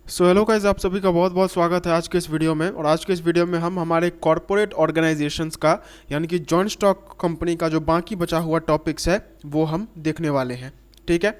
So hello guys, आप सभी का बहुत बहुत स्वागत है आज के इस वीडियो में। और आज के इस वीडियो में हम हमारे कॉरपोरेट ऑर्गेनाइजेशंस का यानी कि जॉइंट स्टॉक कंपनी का जो बाकी बचा हुआ टॉपिक्स है वो हम देखने वाले हैं। ठीक है,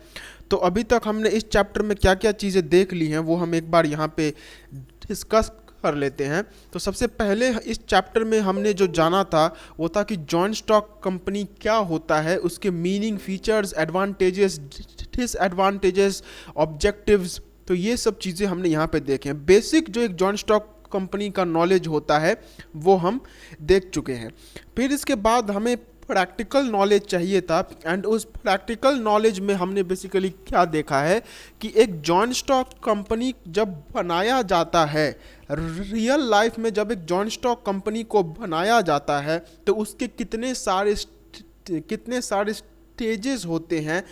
तो अभी तक हमने इस चैप्टर में क्या क्या चीज़ें देख ली हैं वो हम एक बार यहाँ पे डिस्कस कर लेते हैं। तो सबसे पहले इस चैप्टर में हमने जो जाना था वो था कि जॉइंट स्टॉक कंपनी क्या होता है, उसके meaning, features, advantages, disadvantages, objectives. तो ये सब चीज़ें हमने यहाँ पे देखे हैं। बेसिक जो एक जॉइंट स्टॉक कंपनी का नॉलेज होता है वो हम देख चुके हैं। फिर इसके बाद हमें प्रैक्टिकल नॉलेज चाहिए था, एंड उस प्रैक्टिकल नॉलेज में हमने बेसिकली क्या देखा है कि एक जॉइंट स्टॉक कंपनी जब बनाया जाता है, रियल लाइफ में जब एक जॉइंट स्टॉक कंपनी को बनाया जाता है तो उसके कितने सारे स्टेजेस होते हैं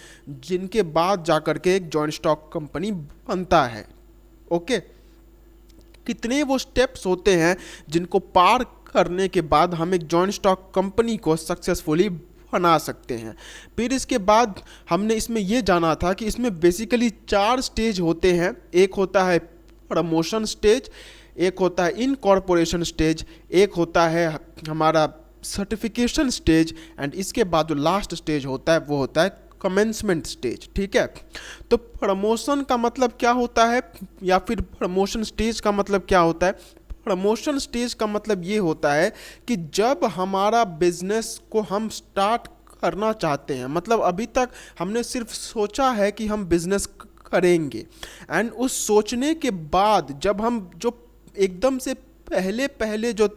जिनके बाद जाकर के एक जॉइंट स्टॉक कंपनी बनता है। ओके, कितने वो स्टेप्स होते हैं जिनको पार करने के बाद हम एक जॉइंट स्टॉक कंपनी को सक्सेसफुली बना सकते हैं। फिर इसके बाद हमने इसमें ये जाना था कि इसमें बेसिकली 4 स्टेज होते हैं। एक होता है प्रमोशन स्टेज, एक होता है इनकॉर्पोरेशन स्टेज, एक होता है हमारा सर्टिफिकेशन स्टेज, एंड इसके बाद जो लास्ट स्टेज होता है वो होता है कमेंसमेंट स्टेज। ठीक है, तो प्रमोशन का मतलब क्या होता है या फिर प्रमोशन स्टेज का मतलब क्या होता है? प्रमोशन स्टेज का मतलब ये होता है कि जब हमारा बिजनेस को हम स्टार्ट करना चाहते हैं, मतलब अभी तक हमने सिर्फ सोचा है कि हम बिजनेस करेंगे, एंड उस सोचने के बाद जब हम जो एकदम से पहले पहले जो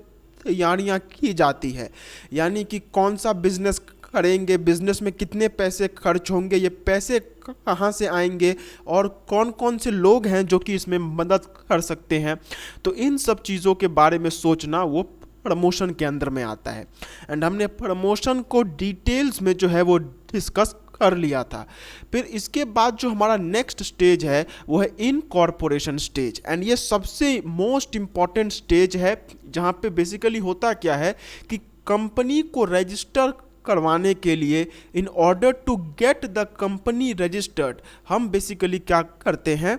तैयारियां की जाती है, यानी कि कौन सा बिजनेस करेंगे, बिजनेस में कितने पैसे खर्च होंगे, ये पैसे कहाँ से आएंगे, और कौन कौन से लोग हैं जो कि इसमें मदद कर सकते हैं, तो इन सब चीज़ों के बारे में सोचना वो प्रमोशन के अंदर में आता है। एंड हमने प्रमोशन को डिटेल्स में जो है वो डिस्कस कर लिया था। फिर इसके बाद जो हमारा नेक्स्ट स्टेज है वो है इनकॉर्पोरेशन स्टेज, एंड ये सबसे मोस्ट इम्पॉर्टेंट स्टेज है जहाँ पे बेसिकली होता क्या है कि कंपनी को रजिस्टर करवाने के लिए, in order to get the company registered, हम बेसिकली क्या करते हैं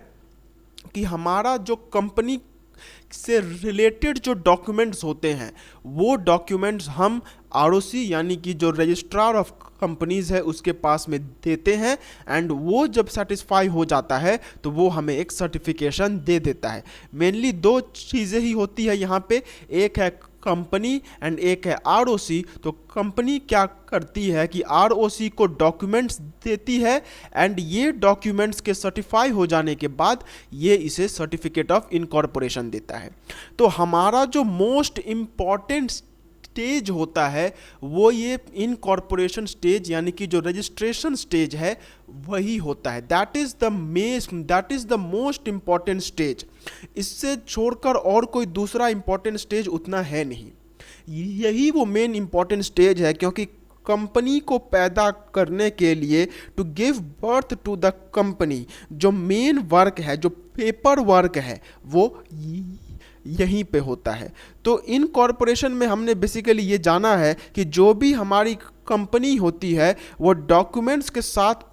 कि हमारा जो कंपनी से रिलेटेड जो डॉक्यूमेंट्स होते हैं वो डॉक्यूमेंट्स हम आरओसी यानी कि जो रजिस्ट्रार ऑफ कंपनीज है उसके पास में देते हैं, एंड वो जब सेटिस्फाई हो जाता है तो वो हमें एक सर्टिफिकेशन दे देता है। मेनली 2 चीज़ें ही होती है यहाँ पे, एक है कंपनी एंड एक है आरओसी। तो कंपनी क्या करती है कि आरओसी को डॉक्यूमेंट्स देती है, एंड ये डॉक्यूमेंट्स के सर्टिफाई हो जाने के बाद ये इसे सर्टिफिकेट ऑफ इनकॉर्पोरेशन देता है। तो हमारा जो मोस्ट इम्पॉर्टेंट स्टेज होता है वो ये इनकॉर्पोरेशन स्टेज यानी कि जो रजिस्ट्रेशन स्टेज है वही होता है। That is the most important stage. इससे छोड़कर और कोई दूसरा इम्पॉर्टेंट स्टेज उतना है नहीं। यही वो मेन इम्पॉर्टेंट स्टेज है, क्योंकि कंपनी को पैदा करने के लिए, to give birth to the company, जो मेन वर्क है, जो पेपर वर्क है, वो यहीं पे होता है। तो इन कॉरपोरेशन में हमने बेसिकली ये जाना है कि जो भी हमारी कंपनी होती है वो डॉक्यूमेंट्स के साथ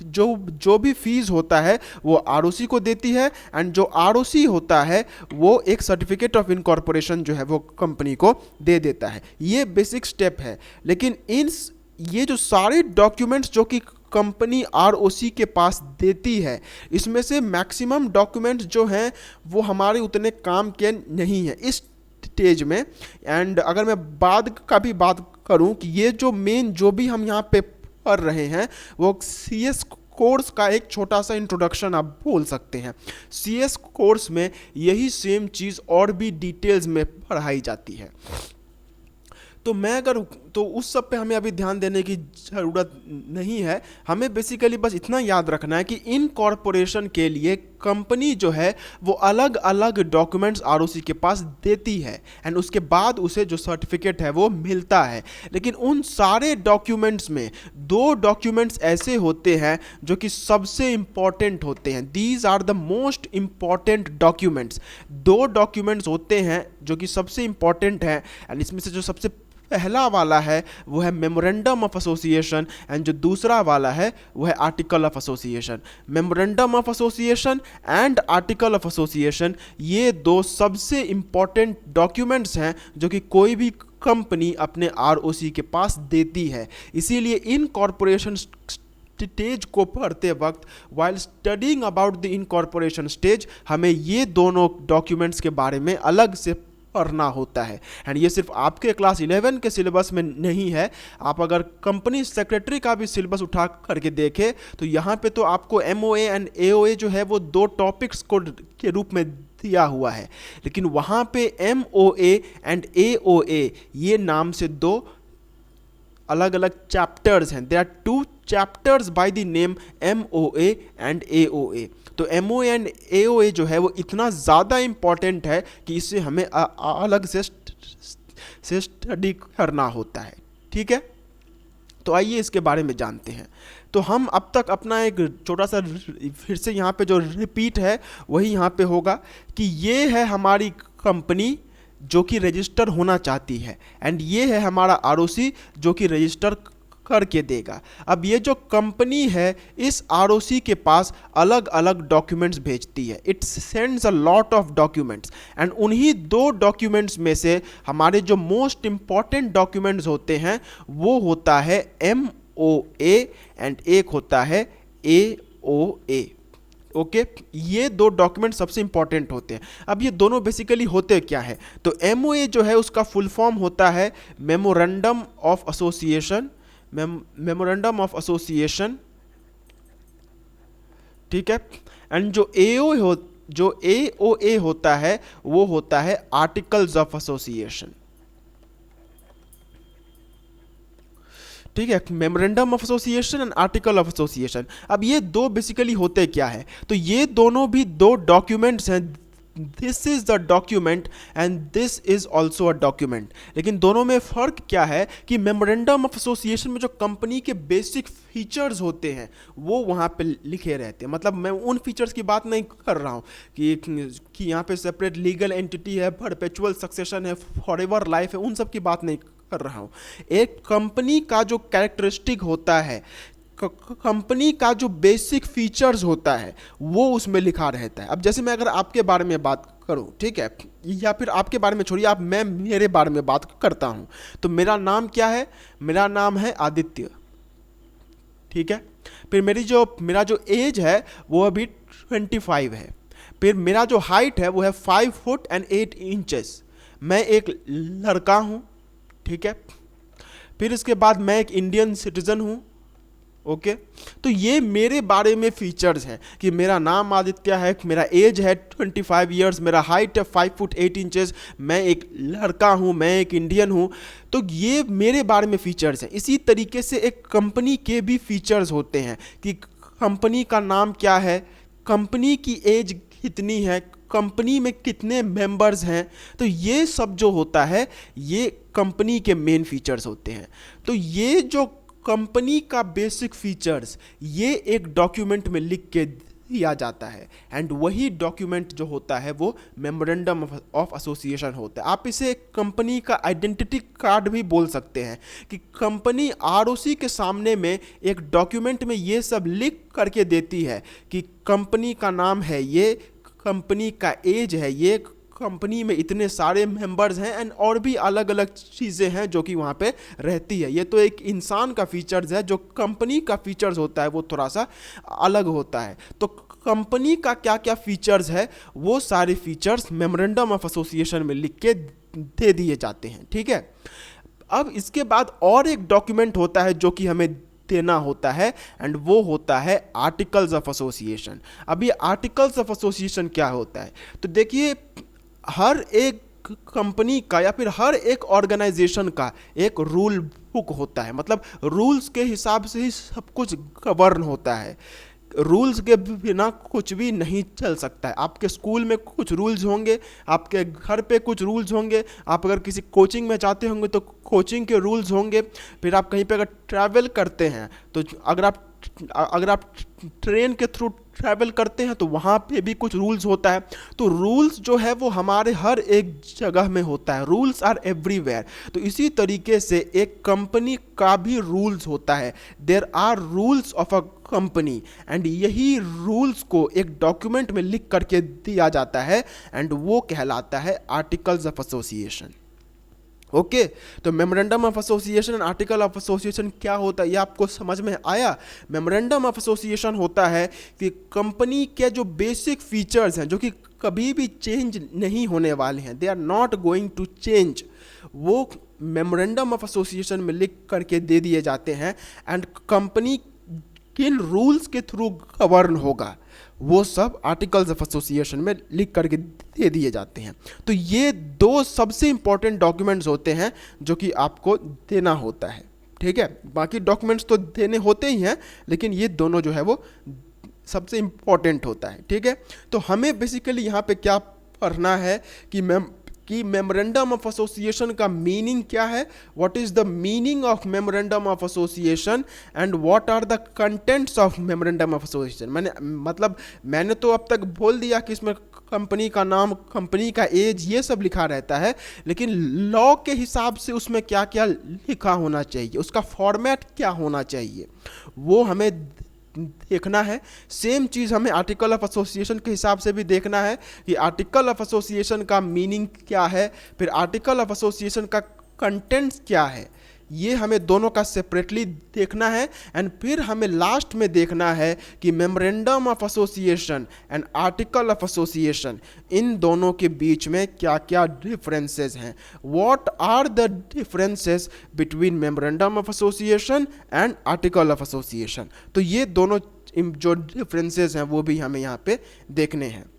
जो जो भी फीस होता है वो आरओसी को देती है, एंड जो आरओसी होता है वो एक सर्टिफिकेट ऑफ इनकॉर्पोरेशन जो है वो कंपनी को दे देता है। ये बेसिक स्टेप है। लेकिन ये जो सारे डॉक्यूमेंट्स जो कि कंपनी आरओसी के पास देती है, इसमें से मैक्सिमम डॉक्यूमेंट्स जो हैं वो हमारे उतने काम के नहीं हैं इस स्टेज में। एंड अगर मैं बाद का भी बात करूं कि ये जो मेन जो भी हम यहाँ पे पढ़ रहे हैं वो सीएस कोर्स का एक छोटा सा इंट्रोडक्शन आप बोल सकते हैं। सीएस कोर्स में यही सेम चीज़ और भी डिटेल्स में पढ़ाई जाती है। तो मैं अगर तो उस सब पे हमें अभी ध्यान देने की ज़रूरत नहीं है। हमें बेसिकली बस इतना याद रखना है कि इन कॉरपोरेशन के लिए कंपनी जो है वो अलग अलग डॉक्यूमेंट्स आरओसी के पास देती है, एंड उसके बाद उसे जो सर्टिफिकेट है वो मिलता है। लेकिन उन सारे डॉक्यूमेंट्स में 2 डॉक्यूमेंट्स ऐसे होते हैं जो कि सबसे इंपॉर्टेंट होते हैं। These are the most important documents. 2 documents होते हैं जो कि सबसे इंपॉर्टेंट हैं, एंड इसमें से जो सबसे पहला वाला है वो है मेमोरेंडम ऑफ एसोसिएशन एंड जो दूसरा वाला है वो है article of association. Memorandum of association and article of association ये दो सबसे इम्पॉर्टेंट डॉक्यूमेंट्स हैं जो कि कोई भी कंपनी अपने आरओसी के पास देती है। इसीलिए इन कॉरपोरेशन स्टेज को पढ़ते वक्त while studying about the incorporation stage हमें ये दोनों डॉक्यूमेंट्स के बारे में अलग से पढ़ना होता है। एंड ये सिर्फ आपके क्लास 11 के सिलेबस में नहीं है, आप अगर कंपनी सेक्रेटरी का भी सिलेबस उठा करके देखें तो यहाँ पे तो आपको MOA एंड AOA जो है वो दो टॉपिक्स को के रूप में दिया हुआ है, लेकिन वहाँ पे MOA एंड AOA ये नाम से दो अलग अलग चैप्टर्स हैं। There are two chapters by the name MOA and AOA। तो MOA एंड AOA जो है वो इतना ज़्यादा इम्पॉर्टेंट है कि इसे हमें अलग से स्टडी करना होता है। ठीक है, तो आइए इसके बारे में जानते हैं। तो हम अब तक अपना एक छोटा सा फिर से यहाँ पे जो रिपीट है वही यहाँ पे होगा कि ये है हमारी कंपनी जो कि रजिस्टर होना चाहती है एंड ये है हमारा आरओसी जो कि रजिस्टर करके देगा। अब ये जो कंपनी है इस आरओसी के पास अलग अलग डॉक्यूमेंट्स भेजती है, it sends a lot of documents and उन्हीं दो डॉक्यूमेंट्स में से हमारे जो मोस्ट इंपॉर्टेंट डॉक्यूमेंट्स होते हैं वो होता है MOA एंड एक होता है AOA। ओके, ये दो डॉक्यूमेंट सबसे इंपॉर्टेंट होते हैं। अब ये दोनों बेसिकली होते क्या है, तो MOA जो है उसका फुल फॉर्म होता है memorandum of association, memorandum of association. ठीक है, एंड जो AOA होता है वो होता है आर्टिकल्स ऑफ एसोसिएशन। ठीक है, memorandum of association and article of association. अब ये दो बेसिकली होते क्या है, तो ये दोनों भी दो डॉक्यूमेंट्स हैं। This is the document and this is also a document. लेकिन दोनों में फ़र्क क्या है कि मेमोरेंडम ऑफ एसोसिएशन में जो कंपनी के बेसिक फीचर्स होते हैं वो वहाँ पे लिखे रहते हैं। मतलब मैं उन फीचर्स की बात नहीं कर रहा हूँ कि यहाँ पे सेपरेट लीगल एंटिटी है, परपेचुअल सक्सेशन है, फॉरएवर लाइफ है, उन सब की बात नहीं कर रहा हूँ। एक कंपनी का जो कैरेक्टरिस्टिक होता है, कंपनी का जो बेसिक फीचर्स होता है वो उसमें लिखा रहता है। अब जैसे मैं अगर आपके बारे में बात करूं, ठीक है, या फिर आपके बारे में छोड़िए, मैं मेरे बारे में बात करता हूं, तो मेरा नाम क्या है, मेरा नाम है आदित्य। ठीक है, फिर मेरा जो एज है वो अभी 25 है। फिर मेरा जो हाइट है वो है 5 फुट एंड 8 इंचेस। मैं एक लड़का हूँ। ठीक है, फिर इसके बाद मैं एक इंडियन सिटीजन हूँ। ओके, तो ये मेरे बारे में फीचर्स हैं कि मेरा नाम आदित्य है, मेरा एज है 25 इयर्स, मेरा हाइट है 5 फुट 8 इंचेस, मैं एक लड़का हूँ, मैं एक इंडियन हूँ। तो ये मेरे बारे में फीचर्स हैं। इसी तरीके से एक कंपनी के भी फीचर्स होते हैं कि कंपनी का नाम क्या है, कंपनी की एज कितनी है, कंपनी में कितने मेंबर्स हैं। तो ये सब जो होता है ये कंपनी के मेन फीचर्स होते हैं। तो ये जो कंपनी का बेसिक फीचर्स ये एक डॉक्यूमेंट में लिख के दिया जाता है एंड वही डॉक्यूमेंट जो होता है वो मेमोरेंडम ऑफ एसोसिएशन होता है। आप इसे कंपनी का आइडेंटिटी कार्ड भी बोल सकते हैं कि कंपनी आरओसी के सामने में एक डॉक्यूमेंट में ये सब लिख करके देती है कि कंपनी का नाम है ये, कंपनी का एज है ये, कंपनी में इतने सारे मेंबर्स हैं एंड और भी अलग अलग चीज़ें हैं जो कि वहाँ पे रहती है। ये तो एक इंसान का फीचर्स है, जो कंपनी का फीचर्स होता है वो थोड़ा सा अलग होता है। तो कंपनी का क्या क्या फीचर्स है वो सारे फीचर्स मेमोरेंडम ऑफ एसोसिएशन में लिख के दे दिए जाते हैं। ठीक है, अब इसके बाद और एक डॉक्यूमेंट होता है जो कि हमें देना होता है एंड वो होता है आर्टिकल्स ऑफ एसोसिएशन। अब ये आर्टिकल्स ऑफ एसोसिएशन क्या होता है, तो देखिए हर एक कंपनी का या फिर हर एक ऑर्गेनाइजेशन का एक रूल बुक होता है। मतलब रूल्स के हिसाब से ही सब कुछ गवर्न होता है। रूल्स के बिना कुछ भी नहीं चल सकता है। आपके स्कूल में कुछ रूल्स होंगे, आपके घर पे कुछ रूल्स होंगे, आप अगर किसी कोचिंग में जाते होंगे तो कोचिंग के रूल्स होंगे। फिर आप कहीं पे अगर ट्रैवल करते हैं तो अगर आप ट्रेन के थ्रू ट्रैवल करते हैं तो वहाँ पे भी कुछ रूल्स होता है। तो रूल्स जो है वो हमारे हर एक जगह में होता है, रूल्स आर एवरीवेयर। तो इसी तरीके से एक कंपनी का भी रूल्स होता है, there are rules of a company, and यही रूल्स को एक डॉक्यूमेंट में लिख करके दिया जाता है एंड वो कहलाता है आर्टिकल्स ऑफ एसोसिएशन। ओके तो memorandum of association and article of association क्या होता है ये आपको समझ में आया। मेमोरेंडम ऑफ एसोसिएशन होता है कि कंपनी के जो बेसिक फीचर्स हैं जो कि कभी भी चेंज नहीं होने वाले हैं, they are not going to change, वो मेमोरेंडम ऑफ एसोसिएशन में लिख करके दे दिए जाते हैं। एंड कंपनी किन रूल्स के थ्रू गवर्न होगा वो सब आर्टिकल्स ऑफ एसोसिएशन में लिख करके दे दिए जाते हैं। तो ये दो सबसे इंपॉर्टेंट डॉक्यूमेंट्स होते हैं जो कि आपको देना होता है, ठीक है। बाकी डॉक्यूमेंट्स तो देने होते ही हैं लेकिन ये दोनों जो है वो सबसे इंपॉर्टेंट होता है, ठीक है। तो हमें बेसिकली यहाँ पे क्या पढ़ना है कि मेमोरेंडम ऑफ एसोसिएशन का मीनिंग क्या है, what is the meaning of memorandum of association and what are the contents of memorandum of association. मैंने तो अब तक बोल दिया कि इसमें कंपनी का नाम, कंपनी का एज, ये सब लिखा रहता है, लेकिन लॉ के हिसाब से उसमें क्या क्या लिखा होना चाहिए, उसका फॉर्मेट क्या होना चाहिए वो हमें देखना है। सेम चीज़ हमें आर्टिकल ऑफ एसोसिएशन के हिसाब से भी देखना है कि आर्टिकल ऑफ एसोसिएशन का मीनिंग क्या है, फिर आर्टिकल ऑफ एसोसिएशन का कंटेंट्स क्या है, ये हमें दोनों का सेपरेटली देखना है। एंड फिर हमें लास्ट में देखना है कि memorandum of association and article of association, इन दोनों के बीच में क्या क्या डिफरेंसेस हैं, what are the differences between memorandum of association and article of association. तो ये दोनों जो डिफरेंसेस हैं वो भी हमें यहाँ पे देखने हैं।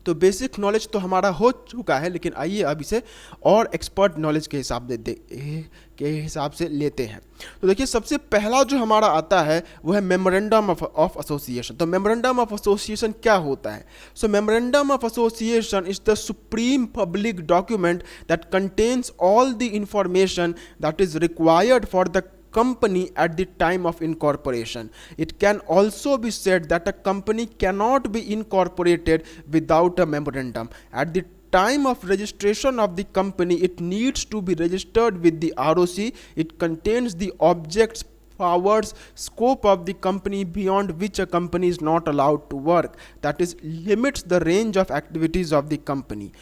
तो बेसिक नॉलेज तो हमारा हो चुका है, लेकिन आइए अब इसे और एक्सपर्ट नॉलेज के हिसाब से लेते हैं। तो देखिए सबसे पहला जो हमारा आता है वो है मेमोरेंडम ऑफ एसोसिएशन। तो मेमोरेंडम ऑफ एसोसिएशन क्या होता है? So memorandum of association is the supreme public document that contains all the information that is required for the company at the time of incorporation. It can also be said that a company cannot be incorporated without a memorandum. At the time of registration of the company, it needs to be registered with the ROC. It contains the objects, powers, scope of the company beyond which a company is not allowed to work, that is, limits the range of activities of the company.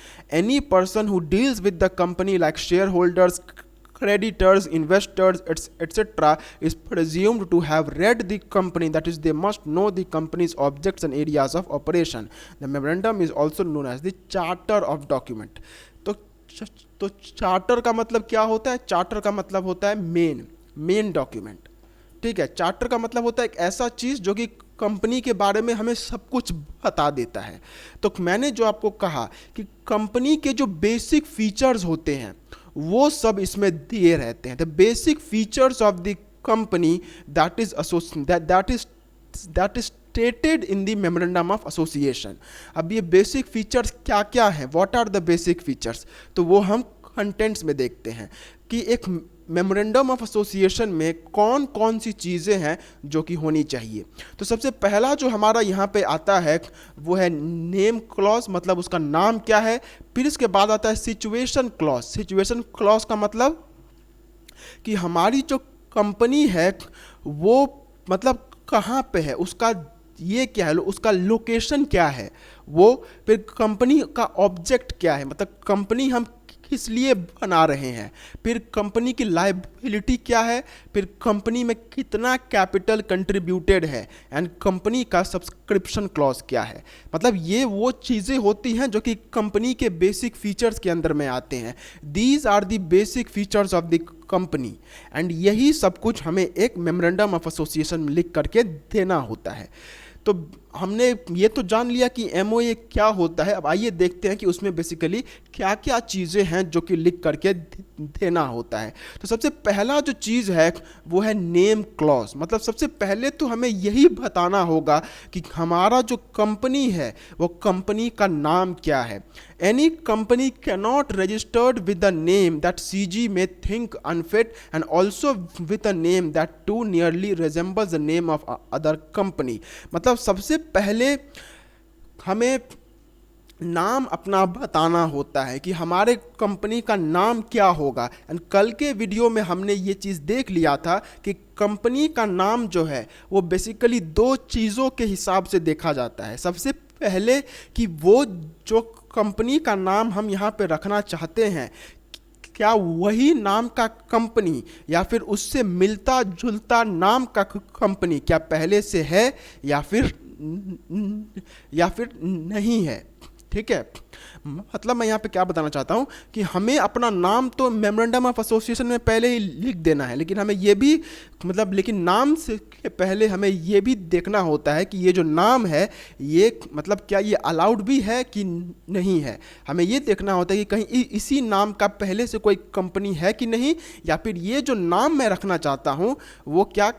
Any person who deals with the company, like shareholders, creditors, investors, etc., is presumed to have read the company, that is, they must know the company's objects and areas of operation. The memorandum is also known as the charter of document. तो charter का मतलब क्या होता है? Charter का मतलब होता है मेन डॉक्यूमेंट, ठीक है। चार्टर का मतलब होता है एक ऐसा चीज़ जो कि कंपनी के बारे में हमें सब कुछ बता देता है। तो मैंने जो आपको कहा कि कंपनी के जो बेसिक फीचर्स होते हैं वो सब इसमें दिए रहते हैं। The basic features of the company that is stated in the memorandum of association. अब ये बेसिक फीचर्स क्या क्या हैं, what are the basic features, तो वो हम कंटेंट्स में देखते हैं कि एक मेमोरेंडम ऑफ एसोसिएशन में कौन कौन सी चीज़ें हैं जो कि होनी चाहिए। तो सबसे पहला जो हमारा यहाँ पे आता है वो है नेम क्लॉज, मतलब उसका नाम क्या है। फिर इसके बाद आता है सिचुएशन क्लॉज। सिचुएशन क्लॉज का मतलब कि हमारी जो कंपनी है वो मतलब कहाँ पे है, उसका ये क्या है, उसका लोकेशन क्या है वो। फिर कंपनी का ऑब्जेक्ट क्या है, मतलब कंपनी हम किस लिए बना रहे हैं। फिर कंपनी की लायबिलिटी क्या है, फिर कंपनी में कितना कैपिटल कंट्रीब्यूटेड है, एंड कंपनी का सब्सक्रिप्शन क्लॉज क्या है। मतलब ये वो चीज़ें होती हैं जो कि कंपनी के बेसिक फीचर्स के अंदर में आते हैं। These are the basic features of the company, and यही सब कुछ हमें एक मेमोरेंडम ऑफ एसोसिएशन में लिख करके देना होता है। तो हमने ये तो जान लिया कि MOA क्या होता है। अब आइए देखते हैं कि उसमें बेसिकली क्या क्या चीज़ें हैं जो कि लिख करके देना होता है। तो सबसे पहला जो चीज़ है वो है नेम क्लॉज। मतलब सबसे पहले तो हमें यही बताना होगा कि हमारा जो कंपनी है वो कंपनी का नाम क्या है। Any company cannot registered with a name that CG may think unfit and also with a name that too nearly resembles the name of other company. मतलब सबसे पहले हमें नाम अपना बताना होता है कि हमारे कंपनी का नाम क्या होगा। एंड कल के वीडियो में हमने ये चीज़ देख लिया था कि कंपनी का नाम जो है वो बेसिकली दो चीज़ों के हिसाब से देखा जाता है। सबसे पहले कि वो जो कंपनी का नाम हम यहाँ पे रखना चाहते हैं, क्या वही नाम का कंपनी या फिर उससे मिलता जुलता नाम का कंपनी क्या पहले से है या फिर नहीं है। ठीक है, मतलब मैं यहाँ पे क्या बताना चाहता हूँ कि हमें अपना नाम तो मेमोरेंडम ऑफ एसोसिएशन में पहले ही लिख देना है, लेकिन हमें ये भी लेकिन नाम से पहले हमें ये भी देखना होता है कि ये जो नाम है ये क्या ये अलाउड भी है कि नहीं है। हमें ये देखना होता है कि कहीं इसी नाम का पहले से कोई कंपनी है कि नहीं, या फिर ये जो नाम मैं रखना चाहता हूँ वो क्या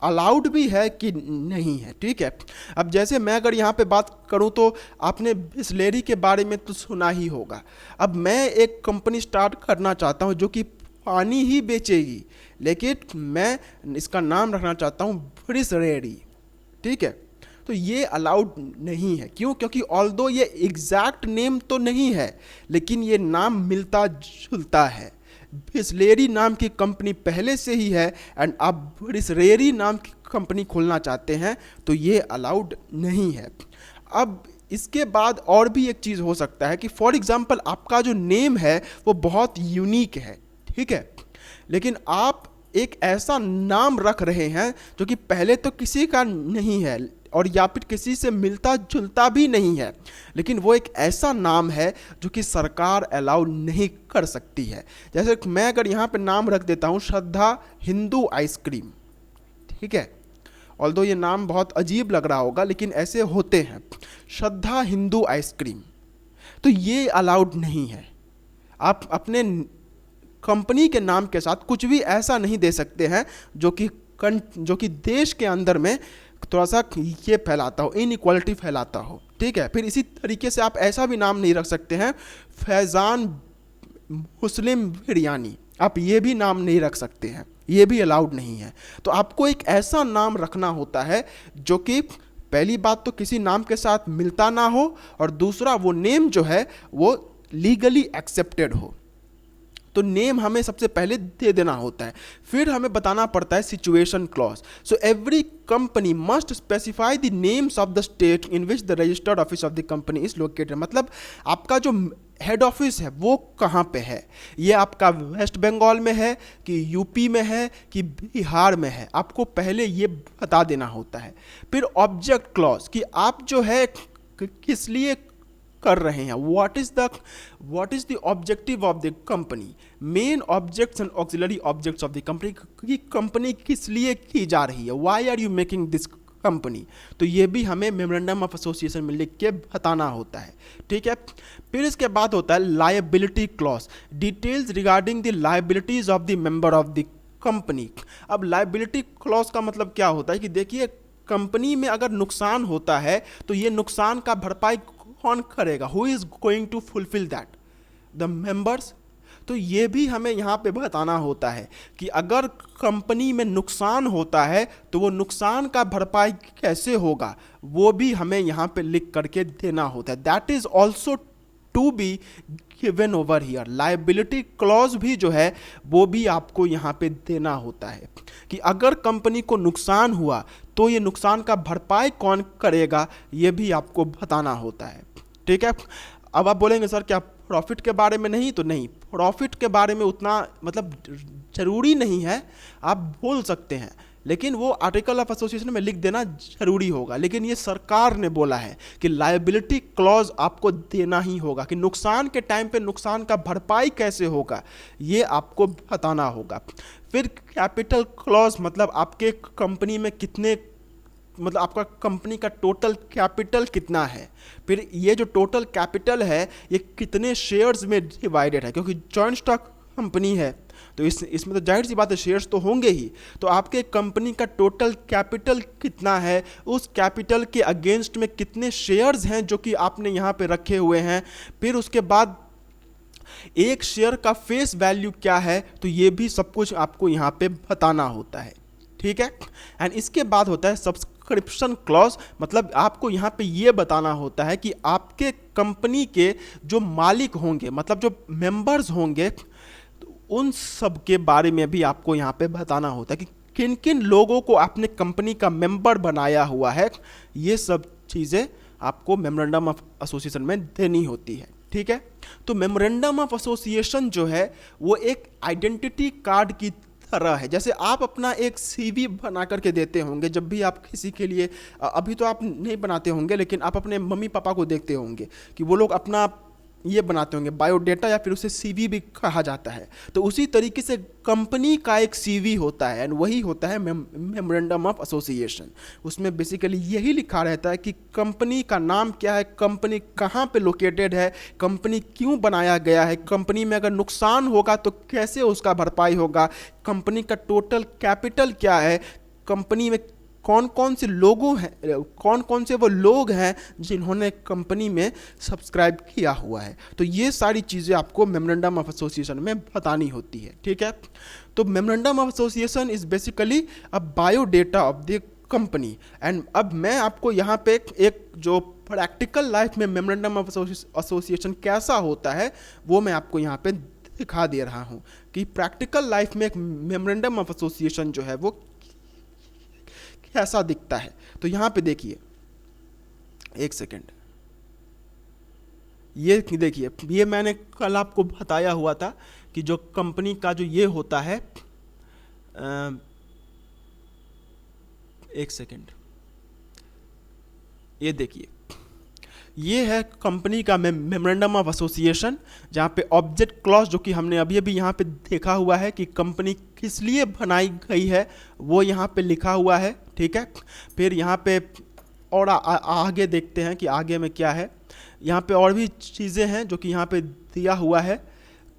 अलाउड भी है कि नहीं है। ठीक है, अब जैसे मैं अगर यहाँ पे बात करूँ तो आपने बिसलेरी के बारे में तो सुना ही होगा। अब मैं एक कंपनी स्टार्ट करना चाहता हूँ जो कि पानी ही बेचेगी, लेकिन मैं इसका नाम रखना चाहता हूँ बिसलेरी। ठीक है, तो ये अलाउड नहीं है। क्यों? क्योंकि ऑल्दो ये एग्जैक्ट नेम तो नहीं है, लेकिन ये नाम मिलता जुलता है। बिसलेरी नाम की कंपनी पहले से ही है एंड आप बिसलेरी नाम की कंपनी खोलना चाहते हैं तो ये अलाउड नहीं है। अब इसके बाद और भी एक चीज़ हो सकता है कि फॉर एग्जांपल आपका जो नेम है वो बहुत यूनिक है। ठीक है, लेकिन आप एक ऐसा नाम रख रहे हैं जो कि पहले तो किसी का नहीं है और या फिर किसी से मिलता जुलता भी नहीं है, लेकिन वो एक ऐसा नाम है जो कि सरकार अलाउ नहीं कर सकती है। जैसे मैं अगर यहाँ पे नाम रख देता हूँ श्रद्धा हिंदू आइसक्रीम। ठीक है, ऑल्दो ये नाम बहुत अजीब लग रहा होगा, लेकिन ऐसे होते हैं, श्रद्धा हिंदू आइसक्रीम, तो ये अलाउड नहीं है। आप अपने कंपनी के नाम के साथ कुछ भी ऐसा नहीं दे सकते हैं जो कि देश के अंदर में थोड़ा सा ये फैलाता हो, इनइक्वालिटी फैलाता हो। ठीक है, फिर इसी तरीके से आप ऐसा भी नाम नहीं रख सकते हैं फैज़ान मुस्लिम बिरयानी, आप ये भी नाम नहीं रख सकते हैं, ये भी अलाउड नहीं है। तो आपको एक ऐसा नाम रखना होता है जो कि पहली बात तो किसी नाम के साथ मिलता ना हो और दूसरा वो नेम जो है वो लीगली एक्सेप्टेड हो। तो नेम हमें सबसे पहले दे देना होता है, फिर हमें बताना पड़ता है situation clause. So every company must specify the names of the state in which the registered office of the company is located. मतलब आपका जो हेड ऑफिस है वो कहाँ पे है, ये आपका वेस्ट बंगाल में है कि यूपी में है कि बिहार में है, आपको पहले ये बता देना होता है। फिर ऑब्जेक्ट क्लॉज कि आप जो है किस लिए कर रहे हैं, what is the objective of the company, main objects and auxiliary objects of the company, कि कंपनी किस लिए की जा रही है, why are you making this company. तो ये भी हमें मेमोरेंडम ऑफ एसोसिएशन में लिख के बताना होता है। ठीक है, फिर इसके बाद होता है liability clause, details regarding the liabilities of the member of the company. अब लायबिलिटी क्लॉज का मतलब क्या होता है कि देखिए कंपनी में अगर नुकसान होता है तो ये नुकसान का भरपाई कौन करेगा, who is going to fulfil that, the members. तो ये भी हमें यहाँ पे बताना होता है कि अगर कंपनी में नुकसान होता है तो वो नुकसान का भरपाई कैसे होगा, वो भी हमें यहाँ पे लिख करके देना होता है। That is also to be given over here. Liability clause भी जो है वो भी आपको यहाँ पे देना होता है कि अगर कंपनी को नुकसान हुआ तो ये नुकसान का भरपाई कौन करेगा, ये भी आपको बताना होता है। ठीक है, अब आप बोलेंगे सर क्या प्रॉफिट के बारे में नहीं, तो नहीं, प्रॉफिट के बारे में उतना जरूरी नहीं है, आप बोल सकते हैं, लेकिन वो आर्टिकल ऑफ एसोसिएशन में लिख देना जरूरी होगा। लेकिन ये सरकार ने बोला है कि लायबिलिटी क्लॉज आपको देना ही होगा, कि नुकसान के टाइम पे नुकसान का भरपाई कैसे होगा ये आपको बताना होगा। फिर कैपिटल क्लॉज मतलब आपके कंपनी में कितने, मतलब आपका कंपनी का टोटल कैपिटल कितना है, फिर ये जो टोटल कैपिटल है ये कितने शेयर्स में डिवाइडेड है, क्योंकि जॉइंट स्टॉक कंपनी है तो इसमें तो जाहिर सी बात है शेयर्स तो होंगे ही। तो आपके कंपनी का टोटल कैपिटल कितना है, उस कैपिटल के अगेंस्ट में कितने शेयर्स हैं जो कि आपने यहाँ पे रखे हुए हैं, फिर उसके बाद एक शेयर का फेस वैल्यू क्या है, तो ये भी सब कुछ आपको यहाँ पे बताना होता है। ठीक है, एंड इसके बाद होता है सब्सक्रिप्शन क्लॉज, मतलब आपको यहाँ पे ये बताना होता है कि आपके कंपनी के जो मालिक होंगे, मतलब जो मेंबर्स होंगे, उन सब के बारे में भी आपको यहाँ पे बताना होता है कि किन किन लोगों को आपने कंपनी का मेंबर बनाया हुआ है। ये सब चीज़ें आपको मेमोरेंडम ऑफ एसोसिएशन में देनी होती है, ठीक है। तो मेमोरेंडम ऑफ एसोसिएशन जो है वो एक आइडेंटिटी कार्ड की तरह है। जैसे आप अपना एक सीवी बना करके देते होंगे जब भी आप किसी के लिए, अभी तो आप नहीं बनाते होंगे लेकिन आप अपने मम्मी पापा को देखते होंगे कि वो लोग अपना ये बनाते होंगे बायोडेटा, या फिर उसे सीवी भी कहा जाता है। तो उसी तरीके से कंपनी का एक सीवी होता है, एंड वही होता है मेमोरेंडम ऑफ एसोसिएशन। उसमें बेसिकली यही लिखा रहता है कि कंपनी का नाम क्या है, कंपनी कहाँ पे लोकेटेड है, कंपनी क्यों बनाया गया है, कंपनी में अगर नुकसान होगा तो कैसे उसका भरपाई होगा, कंपनी का टोटल कैपिटल क्या है, कंपनी में कौन कौन से लोगों हैं, कौन कौन से वो लोग हैं जिन्होंने कंपनी में सब्सक्राइब किया हुआ है। तो ये सारी चीज़ें आपको मेमोरेंडम ऑफ एसोसिएशन में बतानी होती है, ठीक है। तो memorandum of association is basically a biodata of the company. And अब मैं आपको यहाँ पे एक जो प्रैक्टिकल लाइफ में मेमोरेंडम ऑफ एसोसिएशन कैसा होता है वो मैं आपको यहाँ पे दिखा दे रहा हूँ कि प्रैक्टिकल लाइफ में एक मेमोरेंडम ऑफ एसोसिएशन जो है वो कैसा दिखता है। तो यहां पे देखिए, एक सेकेंड, ये देखिए, ये मैंने कल आपको बताया हुआ था कि जो कंपनी का जो ये होता है, एक सेकेंड, ये देखिए, ये है कंपनी का मेमोरेंडम ऑफ एसोसिएशन, जहाँ पे ऑब्जेक्ट क्लॉज जो कि हमने अभी अभी यहाँ पे देखा हुआ है कि कंपनी किस लिए बनाई गई है वो यहाँ पे लिखा हुआ है, ठीक है। फिर यहाँ पे और आगे देखते हैं कि आगे में क्या है। यहाँ पे और भी चीज़ें हैं जो कि यहाँ पे दिया हुआ है,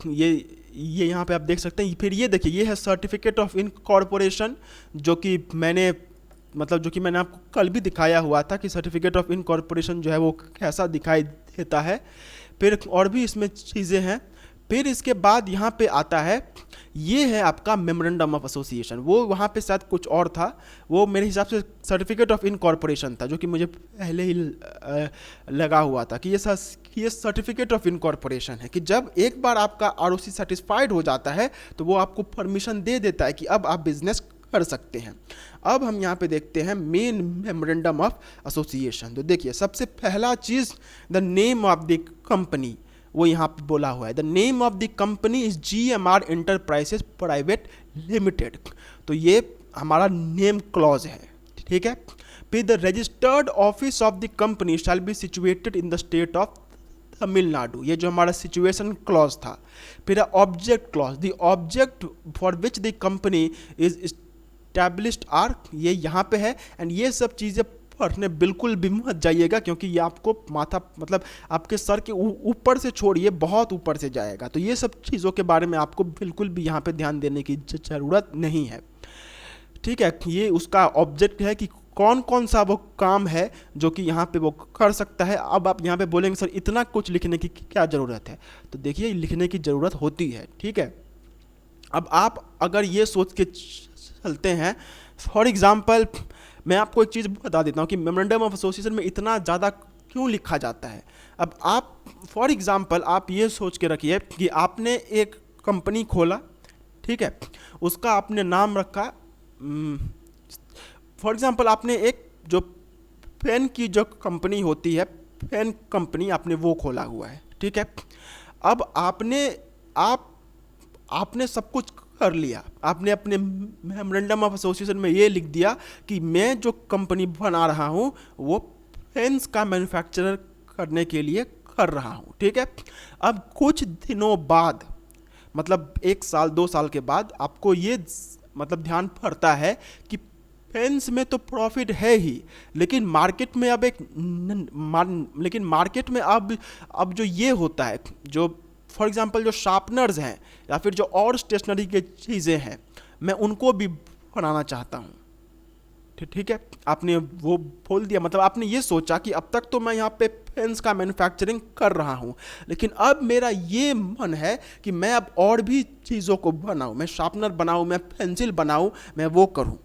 ये यहाँ पे आप देख सकते हैं। फिर ये देखिए, ये है सर्टिफिकेट ऑफ इनकॉर्पोरेशन, जो कि मैंने आपको कल भी दिखाया हुआ था कि सर्टिफिकेट ऑफ इनकॉर्पोरेशन जो है वो कैसा दिखाई देता है। फिर और भी इसमें चीज़ें हैं। फिर इसके बाद यहाँ पे आता है, ये है आपका मेमोरेंडम ऑफ एसोसिएशन। वो वहाँ पे शायद कुछ और था, वो मेरे हिसाब से सर्टिफिकेट ऑफ इनकॉर्पोरेशन था, जो कि मुझे पहले ही लगा हुआ था कि ये सर्टिफिकेट ऑफ इनकॉर्पोरेशन है कि जब एक बार आपका आरओसी सेटिस्फाइड हो जाता है तो वो आपको परमिशन दे देता है कि अब आप बिजनेस कर सकते हैं। अब हम यहाँ पे देखते हैं मेन मेमोरेंडम ऑफ एसोसिएशन। तो देखिए, सबसे पहला चीज़, the name of the company, वो यहाँ पे बोला हुआ है, the name of the company is GMR enterprises private limited. तो ये हमारा नेम क्लॉज है, ठीक है। फिर the registered office of the company shall be situated in the state of Tamil Nadu, ये जो हमारा सिचुएशन क्लॉज था। फिर object clause, the object for which the company is established are, ये यहाँ पे है। एंड ये सब चीज़ें पढ़ने बिल्कुल भी मत जाइएगा, क्योंकि ये आपको माथा, मतलब आपके सर के ऊपर से छोड़िए, बहुत ऊपर से जाएगा। तो ये सब चीज़ों के बारे में आपको बिल्कुल भी यहाँ पे ध्यान देने की ज़रूरत नहीं है, ठीक है। ये उसका ऑब्जेक्ट है कि कौन कौन सा वो काम है जो कि यहाँ पे वो कर सकता है। अब आप यहाँ पे बोलेंगे सर इतना कुछ लिखने की क्या ज़रूरत है, तो देखिए लिखने की ज़रूरत होती है, ठीक है। अब आप अगर ये सोच के चलते हैं, फॉर एग्जाम्पल मैं आपको एक चीज़ बता देता हूँ कि मेमोरेंडम ऑफ एसोसिएशन में इतना ज़्यादा क्यों लिखा जाता है। अब आप फॉर एग्जाम्पल आप ये सोच के रखिए कि आपने एक कंपनी खोला, ठीक है, उसका आपने नाम रखा, फॉर एग्जाम्पल आपने एक जो पेन की जो कंपनी होती है, पेन कंपनी आपने वो खोला हुआ है, ठीक है। अब आपने सब कुछ कर लिया, आपने अपने मेमोरेंडम ऑफ एसोसिएशन में ये लिख दिया कि मैं जो कंपनी बना रहा हूँ वो पेन्स का मैन्युफैक्चरर करने के लिए कर रहा हूँ, ठीक है। अब कुछ दिनों बाद, मतलब 1 साल 2 साल के बाद आपको ये मतलब ध्यान पड़ता है कि पेन्स में तो प्रॉफिट है ही, लेकिन मार्केट में अब जो ये होता है, जो फॉर एग्जांपल जो शार्पनर्स हैं या फिर जो और स्टेशनरी के चीज़ें हैं, मैं उनको भी बनाना चाहता हूँ, ठीक है। आपने वो बोल दिया, मतलब आपने ये सोचा कि अब तक तो मैं यहाँ पे पेन्स का मैन्युफैक्चरिंग कर रहा हूँ, लेकिन अब मेरा ये मन है कि मैं अब और भी चीज़ों को बनाऊँ, मैं शार्पनर बनाऊँ, मैं पेंसिल बनाऊँ, मैं वो करूँ।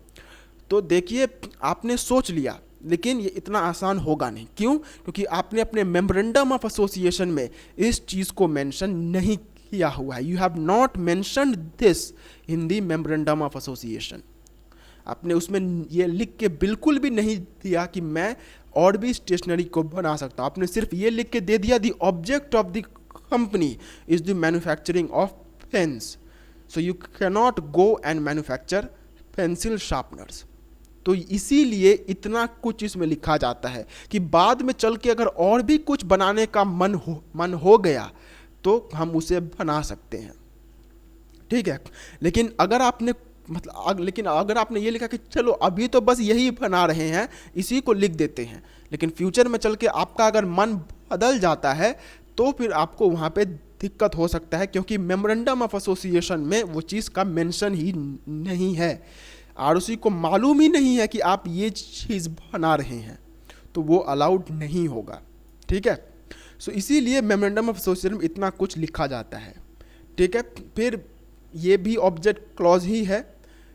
तो देखिए आपने सोच लिया, लेकिन ये इतना आसान होगा नहीं। क्यों? क्योंकि आपने अपने मेमोरेंडम ऑफ एसोसिएशन में इस चीज़ को मेंशन नहीं किया हुआ है। You have not mentioned this in the memorandum of association. आपने उसमें ये लिख के बिल्कुल भी नहीं दिया कि मैं और भी स्टेशनरी को बना सकता हूँ। आपने सिर्फ ये लिख के दे दिया the object of the company is the manufacturing of pens, so you can not go and manufacture pencil sharpeners. तो इसीलिए इतना कुछ इसमें लिखा जाता है कि बाद में चल के अगर और भी कुछ बनाने का मन हो गया तो हम उसे बना सकते हैं, ठीक है। लेकिन अगर आपने लेकिन अगर आपने ये लिखा कि चलो अभी तो बस यही बना रहे हैं, इसी को लिख देते हैं, लेकिन फ्यूचर में चल के आपका अगर मन बदल जाता है तो फिर आपको वहाँ पे दिक्कत हो सकता है, क्योंकि मेमोरेंडम ऑफ एसोसिएशन में वो चीज़ का मेंशन ही नहीं है। आरओसी को मालूम ही नहीं है कि आप ये चीज़ बना रहे हैं, तो वो अलाउड नहीं होगा, ठीक है। सो इसीलिए मेमोरेंडम ऑफ एसोसिएशन में इतना कुछ लिखा जाता है, ठीक है। फिर ये भी ऑब्जेक्ट क्लॉज ही है।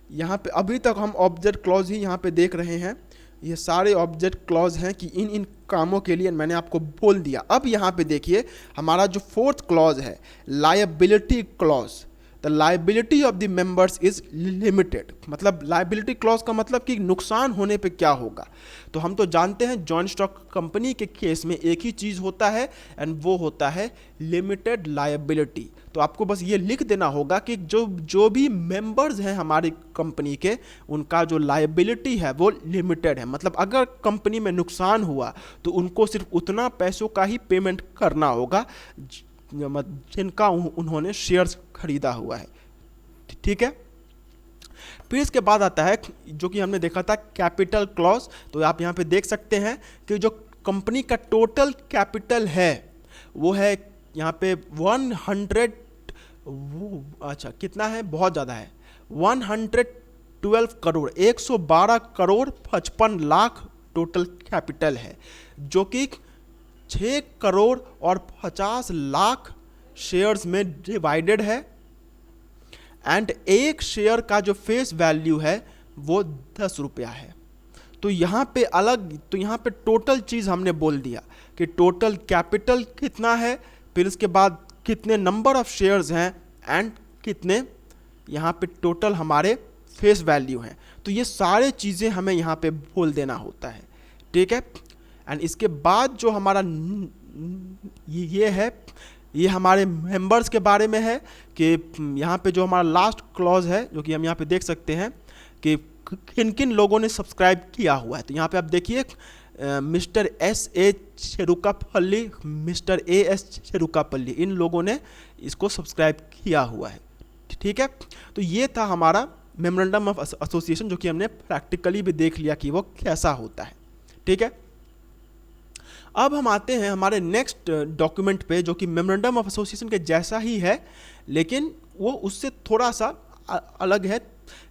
यहाँ पे अभी तक हम ऑब्जेक्ट क्लॉज ही यहाँ पे देख रहे हैं। ये सारे ऑब्जेक्ट क्लॉज हैं कि इन इन कामों के लिए मैंने आपको बोल दिया। अब यहाँ पे देखिए हमारा जो फोर्थ क्लॉज है, liability clause. The liability of the members is limited. मतलब लायबिलिटी क्लॉज का मतलब कि नुकसान होने पे क्या होगा। तो हम तो जानते हैं जॉइंट स्टॉक कंपनी के केस में एक ही चीज़ होता है एंड वो होता है लिमिटेड लायबिलिटी। तो आपको बस ये लिख देना होगा कि जो भी मेंबर्स हैं हमारी कंपनी के, उनका जो लायबिलिटी है वो लिमिटेड है। मतलब अगर कंपनी में नुकसान हुआ तो उनको सिर्फ उतना पैसों का ही पेमेंट करना होगा जिनका उन्होंने शेयर्स खरीदा हुआ है, ठीक है। फिर इसके बाद आता है जो कि हमने देखा था कैपिटल क्लॉज। तो आप यहाँ पे देख सकते हैं कि जो कंपनी का टोटल कैपिटल है वो है यहाँ पे 100, अच्छा कितना है, बहुत ज़्यादा है, 112 करोड़, 112 करोड़ 55 लाख टोटल कैपिटल है, जो कि 6 करोड़ और 50 लाख शेयर्स में डिवाइडेड है। एंड एक शेयर का जो फेस वैल्यू है वो 10 रुपया है। तो यहाँ पे यहाँ पे टोटल चीज़ हमने बोल दिया कि टोटल कैपिटल कितना है, फिर उसके बाद कितने नंबर ऑफ शेयर्स हैं एंड कितने यहाँ पे टोटल हमारे फेस वैल्यू हैं। तो ये सारे चीज़ें हमें यहाँ पे बोल देना होता है, ठीक है। एंड इसके बाद जो हमारा ये है, ये हमारे मेंबर्स के बारे में है कि यहाँ पे जो हमारा लास्ट क्लॉज है जो कि हम यहाँ पे देख सकते हैं कि किन किन लोगों ने सब्सक्राइब किया हुआ है। तो यहाँ पे आप देखिए मिस्टर S.A. चेरुकापल्ली, mister A.S. चेरुकापल्ली, इन लोगों ने इसको सब्सक्राइब किया हुआ है, ठीक है। तो ये था हमारा मेमोरेंडम ऑफ एसोसिएशन, जो कि हमने प्रैक्टिकली भी देख लिया कि वो कैसा होता है, ठीक है। अब हम आते हैं हमारे नेक्स्ट डॉक्यूमेंट पे, जो कि मेमोरेंडम ऑफ एसोसिएशन के जैसा ही है, लेकिन वो उससे थोड़ा सा अलग है,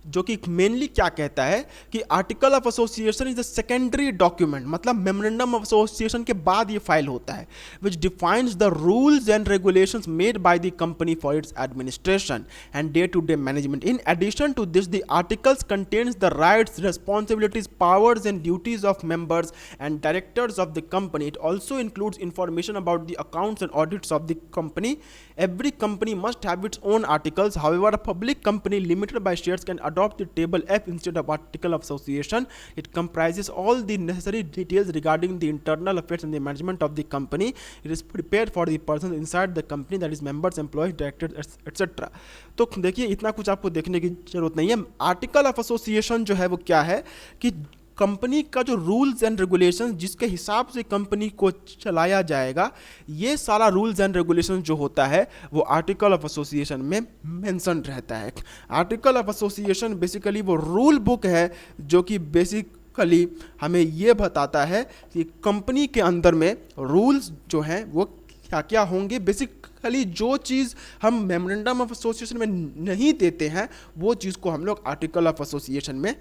जो कि मेनली क्या कहता है कि article of association is the secondary document. मतलब मेमोरेंडम ऑफ एसोसिएशन के बाद ये फाइल होता है, which defines the rules and regulations made by the company for its administration and day to day management. In addition to this the articles contains the rights, responsibilities, powers and duties of members and directors of the company. It also includes information about the accounts and audits of the company. Every company must have its own articles. However, a public company limited by shares can adopt the table F instead of article of association. It comprises all the necessary details regarding the internal affairs and the management of the company. It is prepared for the persons inside the company, that is members, employees, directors, etc. तो देखिए इतना कुछ आपको देखने की जरूरत नहीं है। आर्टिकल ऑफ एसोसिएशन जो है वो क्या है कि कंपनी का जो रूल्स एंड रेगुलेशंस जिसके हिसाब से कंपनी को चलाया जाएगा, ये सारा रूल्स एंड रेगुलेशंस जो होता है वो आर्टिकल ऑफ एसोसिएशन में मेंशन रहता है। आर्टिकल ऑफ एसोसिएशन बेसिकली वो रूल बुक है जो कि बेसिकली हमें ये बताता है कि कंपनी के अंदर में रूल्स जो हैं वो क्या क्या होंगे। बेसिकली जो चीज़ हम मेमोरेंडम ऑफ एसोसिएशन में नहीं देते हैं वो चीज़ को हम लोग आर्टिकल ऑफ एसोसिएशन में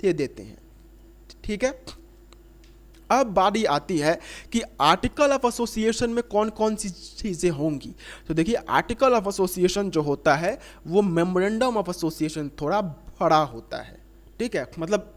दे देते हैं, ठीक है। अब बारी आती है कि आर्टिकल ऑफ एसोसिएशन में कौन कौन सी चीज़ें होंगी। तो देखिए आर्टिकल ऑफ एसोसिएशन जो होता है वो मेमोरेंडम ऑफ एसोसिएशन थोड़ा बड़ा होता है, ठीक है। मतलब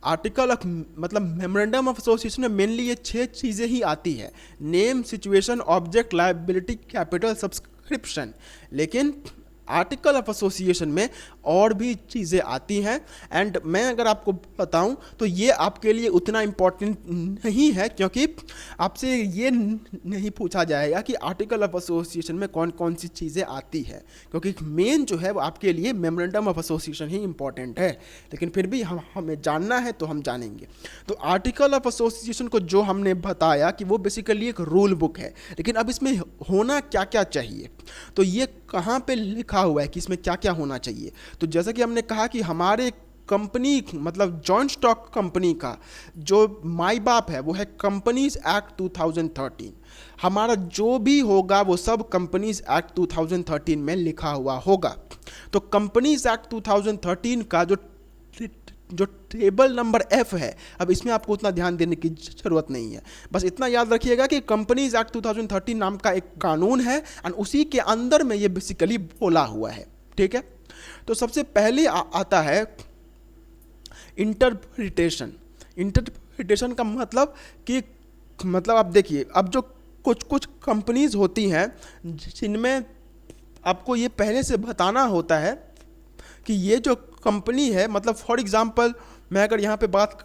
आर्टिकल ऑफ मतलब मेमोरेंडम ऑफ एसोसिएशन में मेनली ये 6 चीज़ें ही आती है, name, situation, object, liability, capital, subscription. लेकिन आर्टिकल ऑफ एसोसिएशन में और भी चीज़ें आती हैं, एंड मैं अगर आपको बताऊं तो ये आपके लिए उतना इम्पोर्टेंट नहीं है, क्योंकि आपसे ये नहीं पूछा जाएगा कि आर्टिकल ऑफ एसोसिएशन में कौन कौन सी चीज़ें आती है, क्योंकि मेन जो है वो आपके लिए memorandum of association he important है। लेकिन फिर भी हमें जानना है तो हम जानेंगे। तो आर्टिकल ऑफ एसोसिएशन को जो हमने बताया कि वो बेसिकली एक रूल बुक है, लेकिन अब इसमें होना क्या क्या चाहिए, तो ये कहाँ पे लिखा हुआ है कि इसमें क्या क्या होना चाहिए। तो जैसा कि हमने कहा कि हमारे कंपनी मतलब जॉइंट स्टॉक कंपनी का जो माई बाप है वो है कंपनीज एक्ट 2013। हमारा जो भी होगा वो सब कंपनीज एक्ट 2013 में लिखा हुआ होगा। तो कंपनीज एक्ट 2013 का जो टेबल नंबर F है, अब इसमें आपको उतना ध्यान देने की ज़रूरत नहीं है, बस इतना याद रखिएगा कि कंपनीज एक्ट 2013 नाम का एक कानून है और उसी के अंदर में ये बेसिकली बोला हुआ है। ठीक है, तो सबसे पहले आता है इंटरप्रिटेशन। इंटरप्रिटेशन का मतलब कि आप देखिए, अब जो कुछ कुछ कंपनीज होती हैं जिनमें आपको ये पहले से बताना होता है कि ये जो कंपनी है, मतलब फॉर एग्जांपल मैं अगर यहाँ पे बात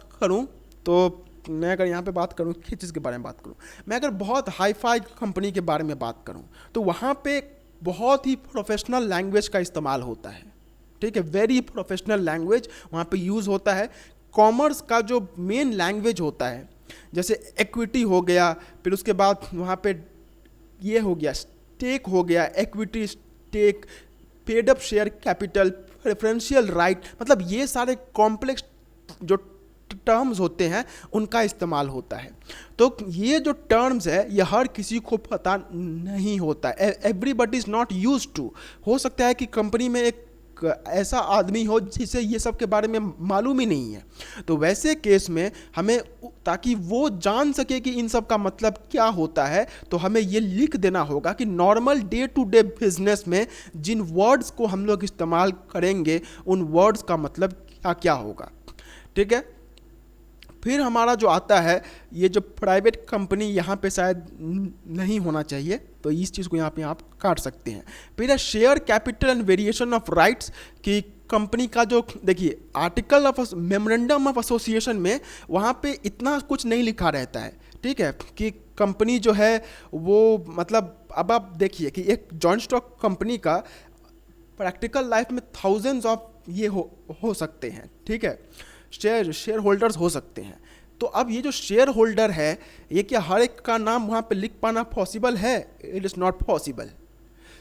करूँ किस चीज़ के बारे में बात करूँ, मैं अगर बहुत हाई फाई कंपनी के बारे में बात करूँ तो वहाँ पे बहुत ही प्रोफेशनल लैंग्वेज का इस्तेमाल होता है। ठीक है, वेरी प्रोफेशनल लैंग्वेज वहाँ पे यूज़ होता है। कॉमर्स का जो मेन लैंग्वेज होता है, जैसे इक्विटी हो गया, फिर उसके बाद वहाँ पे ये हो गया स्टेक हो गया, equity, stake, paid up share capital, preferential right, मतलब ये सारे कॉम्प्लेक्स जो टर्म्स होते हैं उनका इस्तेमाल होता है। तो ये जो टर्म्स है ये हर किसी को पता नहीं होता है, everybody is not used to. हो सकता है कि कंपनी में एक ऐसा आदमी हो जिसे ये सब के बारे में मालूम ही नहीं है, तो वैसे केस में हमें, ताकि वो जान सके कि इन सब का मतलब क्या होता है, तो हमें ये लिख देना होगा कि normal day to day business में जिन वर्ड्स को हम लोग इस्तेमाल करेंगे उन वर्ड्स का मतलब क्या क्या होगा। ठीक है, फिर हमारा जो आता है ये जो प्राइवेट कंपनी, यहाँ पे शायद नहीं होना चाहिए तो इस चीज़ को यहाँ पे आप काट सकते हैं। फिर है share capital and variation of rights, कि कंपनी का जो, देखिए article of memorandum of association में वहाँ पे इतना कुछ नहीं लिखा रहता है। ठीक है, कि कंपनी जो है वो मतलब, अब आप देखिए कि एक जॉइंट स्टॉक कंपनी का प्रैक्टिकल लाइफ में थाउजेंड्स ऑफ ये हो सकते हैं। ठीक है, शेयर होल्डर्स हो सकते हैं। तो अब ये जो शेयर होल्डर है ये क्या हर एक का नाम वहाँ पे लिख पाना पॉसिबल है? It is not possible.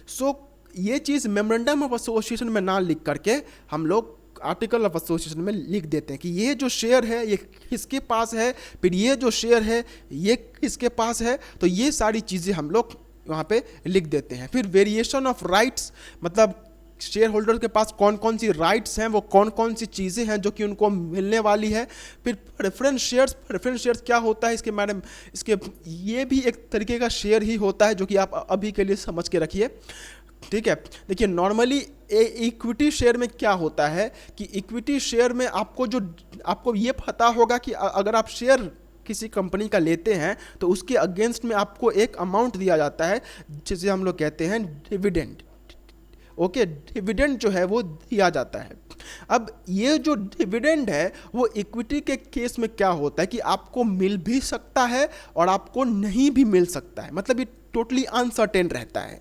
So ये चीज़ मेमोरेंडम ऑफ एसोसिएशन में ना लिख करके हम लोग आर्टिकल ऑफ एसोसिएशन में लिख देते हैं कि ये जो शेयर है ये किसके पास है, फिर ये जो शेयर है ये किसके पास है, तो ये सारी चीज़ें हम लोग वहाँ पे लिख देते हैं। फिर वेरिएशन ऑफ राइट्स, मतलब शेयर होल्डर के पास कौन कौन सी राइट्स हैं, वो कौन कौन सी चीज़ें हैं जो कि उनको मिलने वाली है। फिर प्रेफरेंस शेयर्स क्या होता है इसके बारे में, इसके ये भी एक तरीके का शेयर ही होता है जो कि आप अभी के लिए समझ के रखिए। ठीक है, देखिए नॉर्मली इक्विटी शेयर में क्या होता है कि इक्विटी शेयर में आपको ये पता होगा कि अगर आप शेयर किसी कंपनी का लेते हैं तो उसके अगेंस्ट में आपको एक अमाउंट दिया जाता है जिसे हम लोग कहते हैं डिविडेंड। ओके, डिविडेंड जो है वो दिया जाता है। अब ये जो डिविडेंड है वो इक्विटी के केस में क्या होता है कि आपको मिल भी सकता है और आपको नहीं भी मिल सकता है, मतलब ये टोटली अनसर्टेन रहता है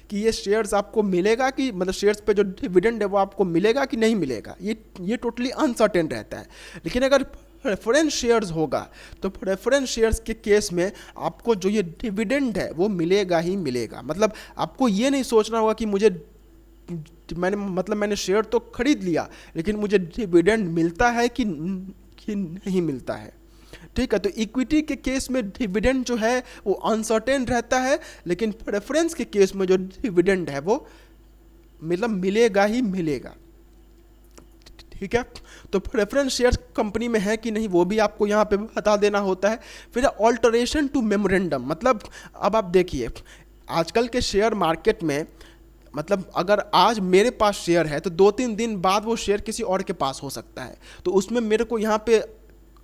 कि ये शेयर्स आपको मिलेगा कि, मतलब शेयर्स पे जो डिविडेंड है वो आपको मिलेगा कि नहीं मिलेगा, ये टोटली अनसर्टेन रहता है। लेकिन अगर प्रेफरेंस शेयर्स होगा तो प्रेफरेंस शेयर्स के केस में आपको जो ये डिविडेंड है वो मिलेगा ही मिलेगा। मतलब आपको ये नहीं सोचना होगा कि मैंने शेयर तो खरीद लिया लेकिन मुझे डिविडेंड मिलता है कि नहीं मिलता है। ठीक है, तो इक्विटी के केस में डिविडेंड जो है वो अनसर्टेन रहता है, लेकिन प्रेफरेंस के केस में जो डिविडेंड है वो मतलब मिलेगा ही मिलेगा। ठीक है, तो प्रेफरेंस शेयर्स कंपनी में है कि नहीं वो भी आपको यहाँ पे बता देना होता है। फिर ऑल्टरेशन टू मेमोरेंडम, मतलब अब आप देखिए आजकल के शेयर मार्केट में मतलब अगर आज मेरे पास शेयर है तो 2-3 दिन बाद वो शेयर किसी और के पास हो सकता है, तो उसमें मेरे को यहाँ पे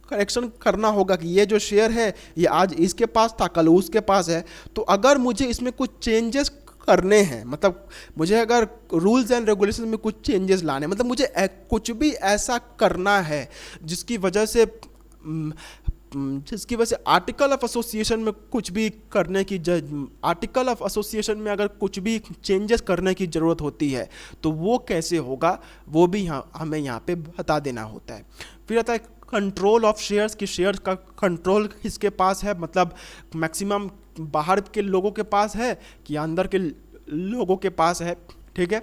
करेक्शन करना होगा कि ये जो शेयर है ये आज इसके पास था, कल उसके पास है। तो अगर मुझे इसमें कुछ चेंजेस करने हैं, मतलब मुझे अगर रूल्स एंड रेगुलेशन में कुछ चेंजेस लाने, मतलब मुझे कुछ भी ऐसा करना है जिसकी वजह से आर्टिकल ऑफ एसोसिएशन में कुछ भी करने की आर्टिकल ऑफ एसोसिएशन में अगर कुछ भी चेंजेस करने की ज़रूरत होती है तो वो कैसे होगा, वो भी हमें यहाँ पे बता देना होता है। फिर आता है कंट्रोल ऑफ शेयर्स, कि शेयर्स का कंट्रोल किसके पास है, मतलब मैक्सिमम बाहर के लोगों के पास है कि अंदर के लोगों के पास है। ठीक है,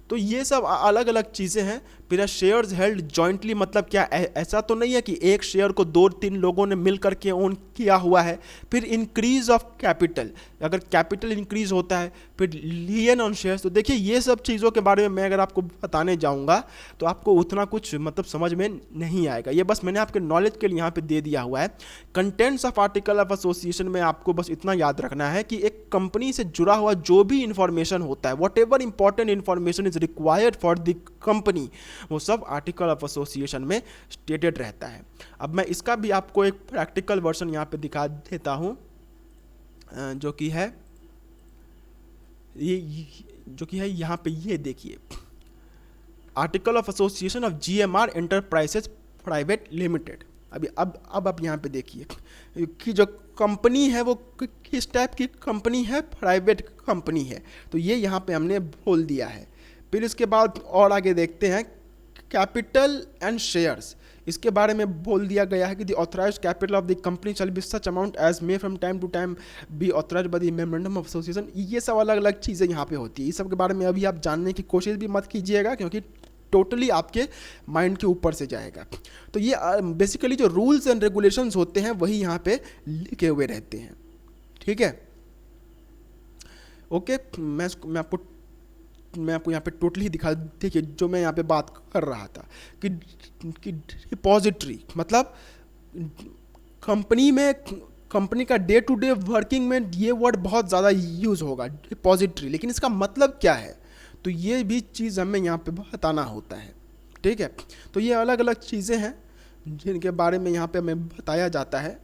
तो ये सब अलग अलग चीज़ें हैं। फिर शेयर्स हेल्ड जॉइंटली, मतलब क्या ऐसा तो नहीं है कि एक शेयर को 2-3 लोगों ने मिल करके ओन किया हुआ है। फिर इंक्रीज ऑफ कैपिटल, अगर कैपिटल इंक्रीज होता है। फिर लियन ऑन शेयर्स, तो देखिए ये सब चीज़ों के बारे में मैं अगर आपको बताने जाऊंगा तो आपको उतना कुछ मतलब समझ में नहीं आएगा, ये बस मैंने आपके नॉलेज के लिए यहाँ पे दे दिया हुआ है। Contents of article of association में आपको बस इतना याद रखना है कि एक कंपनी से जुड़ा हुआ जो भी इंफॉर्मेशन होता है, what ever important information is required for the company, वो सब आर्टिकल ऑफ एसोसिएशन में स्टेटेड रहता है। अब मैं इसका भी आपको एक प्रैक्टिकल वर्जन यहाँ पे दिखा देता हूँ, जो कि है यहाँ पे, ये देखिए article of association of GMR enterprises private limited. अभी अब आप यहाँ पे देखिए कि जो कंपनी है वो किस टाइप की कंपनी है, प्राइवेट कंपनी है, तो ये यहाँ पे हमने बोल दिया है। फिर इसके बाद और आगे देखते हैं कैपिटल एंड शेयर्स, इसके बारे में बोल दिया गया है कि the authorised capital of the company shall be such amount as may from time to time be authorised by the memorandum of association. ये सब अलग अलग चीज़ें यहाँ पे होती है, इस सब के बारे में अभी आप जानने की कोशिश भी मत कीजिएगा क्योंकि टोटली आपके माइंड के ऊपर से जाएगा। तो ये बेसिकली जो रूल्स एंड रेगुलेशंस होते हैं वही यहाँ पे लिखे हुए रहते हैं। ठीक है, ओके, मैं आपको यहाँ पे टोटली दिखा, देखिए जो मैं यहाँ पे बात कर रहा था कि डिपॉजिटरी, मतलब कंपनी का डे टू डे वर्किंग में ये वर्ड बहुत ज़्यादा यूज़ होगा डिपॉजिटरी, लेकिन इसका मतलब क्या है, तो ये भी चीज़ हमें यहाँ पे बताना होता है। ठीक है, तो ये अलग अलग चीज़ें हैं जिनके बारे में यहाँ पे हमें बताया जाता है।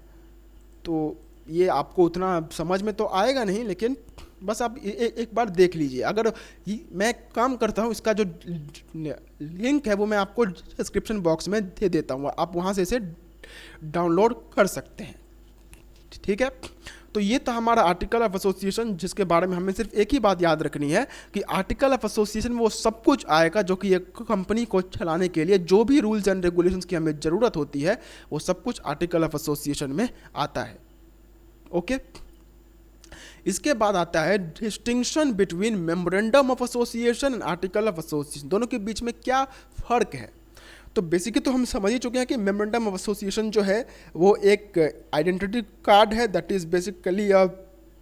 तो ये आपको उतना समझ में तो आएगा नहीं, लेकिन बस आप एक बार देख लीजिए। अगर मैं काम करता हूँ, इसका जो लिंक है वो मैं आपको डिस्क्रिप्शन बॉक्स में दे देता हूँ, आप वहाँ से इसे डाउनलोड कर सकते हैं। ठीक है, तो ये था हमारा आर्टिकल ऑफ एसोसिएशन, जिसके बारे में हमें सिर्फ एक ही बात याद रखनी है कि आर्टिकल ऑफ एसोसिएशन में वो सब कुछ आएगा जो कि एक कंपनी को चलाने के लिए जो भी रूल्स एंड रेगुलेशंस की हमें ज़रूरत होती है वो सब कुछ आर्टिकल ऑफ एसोसिएशन में आता है। ओके, इसके बाद आता है distinction between memorandum of association and article of association, दोनों के बीच में क्या फ़र्क है। तो बेसिकली तो हम समझ ही चुके हैं कि मेमोरेंडम ऑफ एसोसिएशन जो है वो एक आइडेंटिटी कार्ड है, that is basically a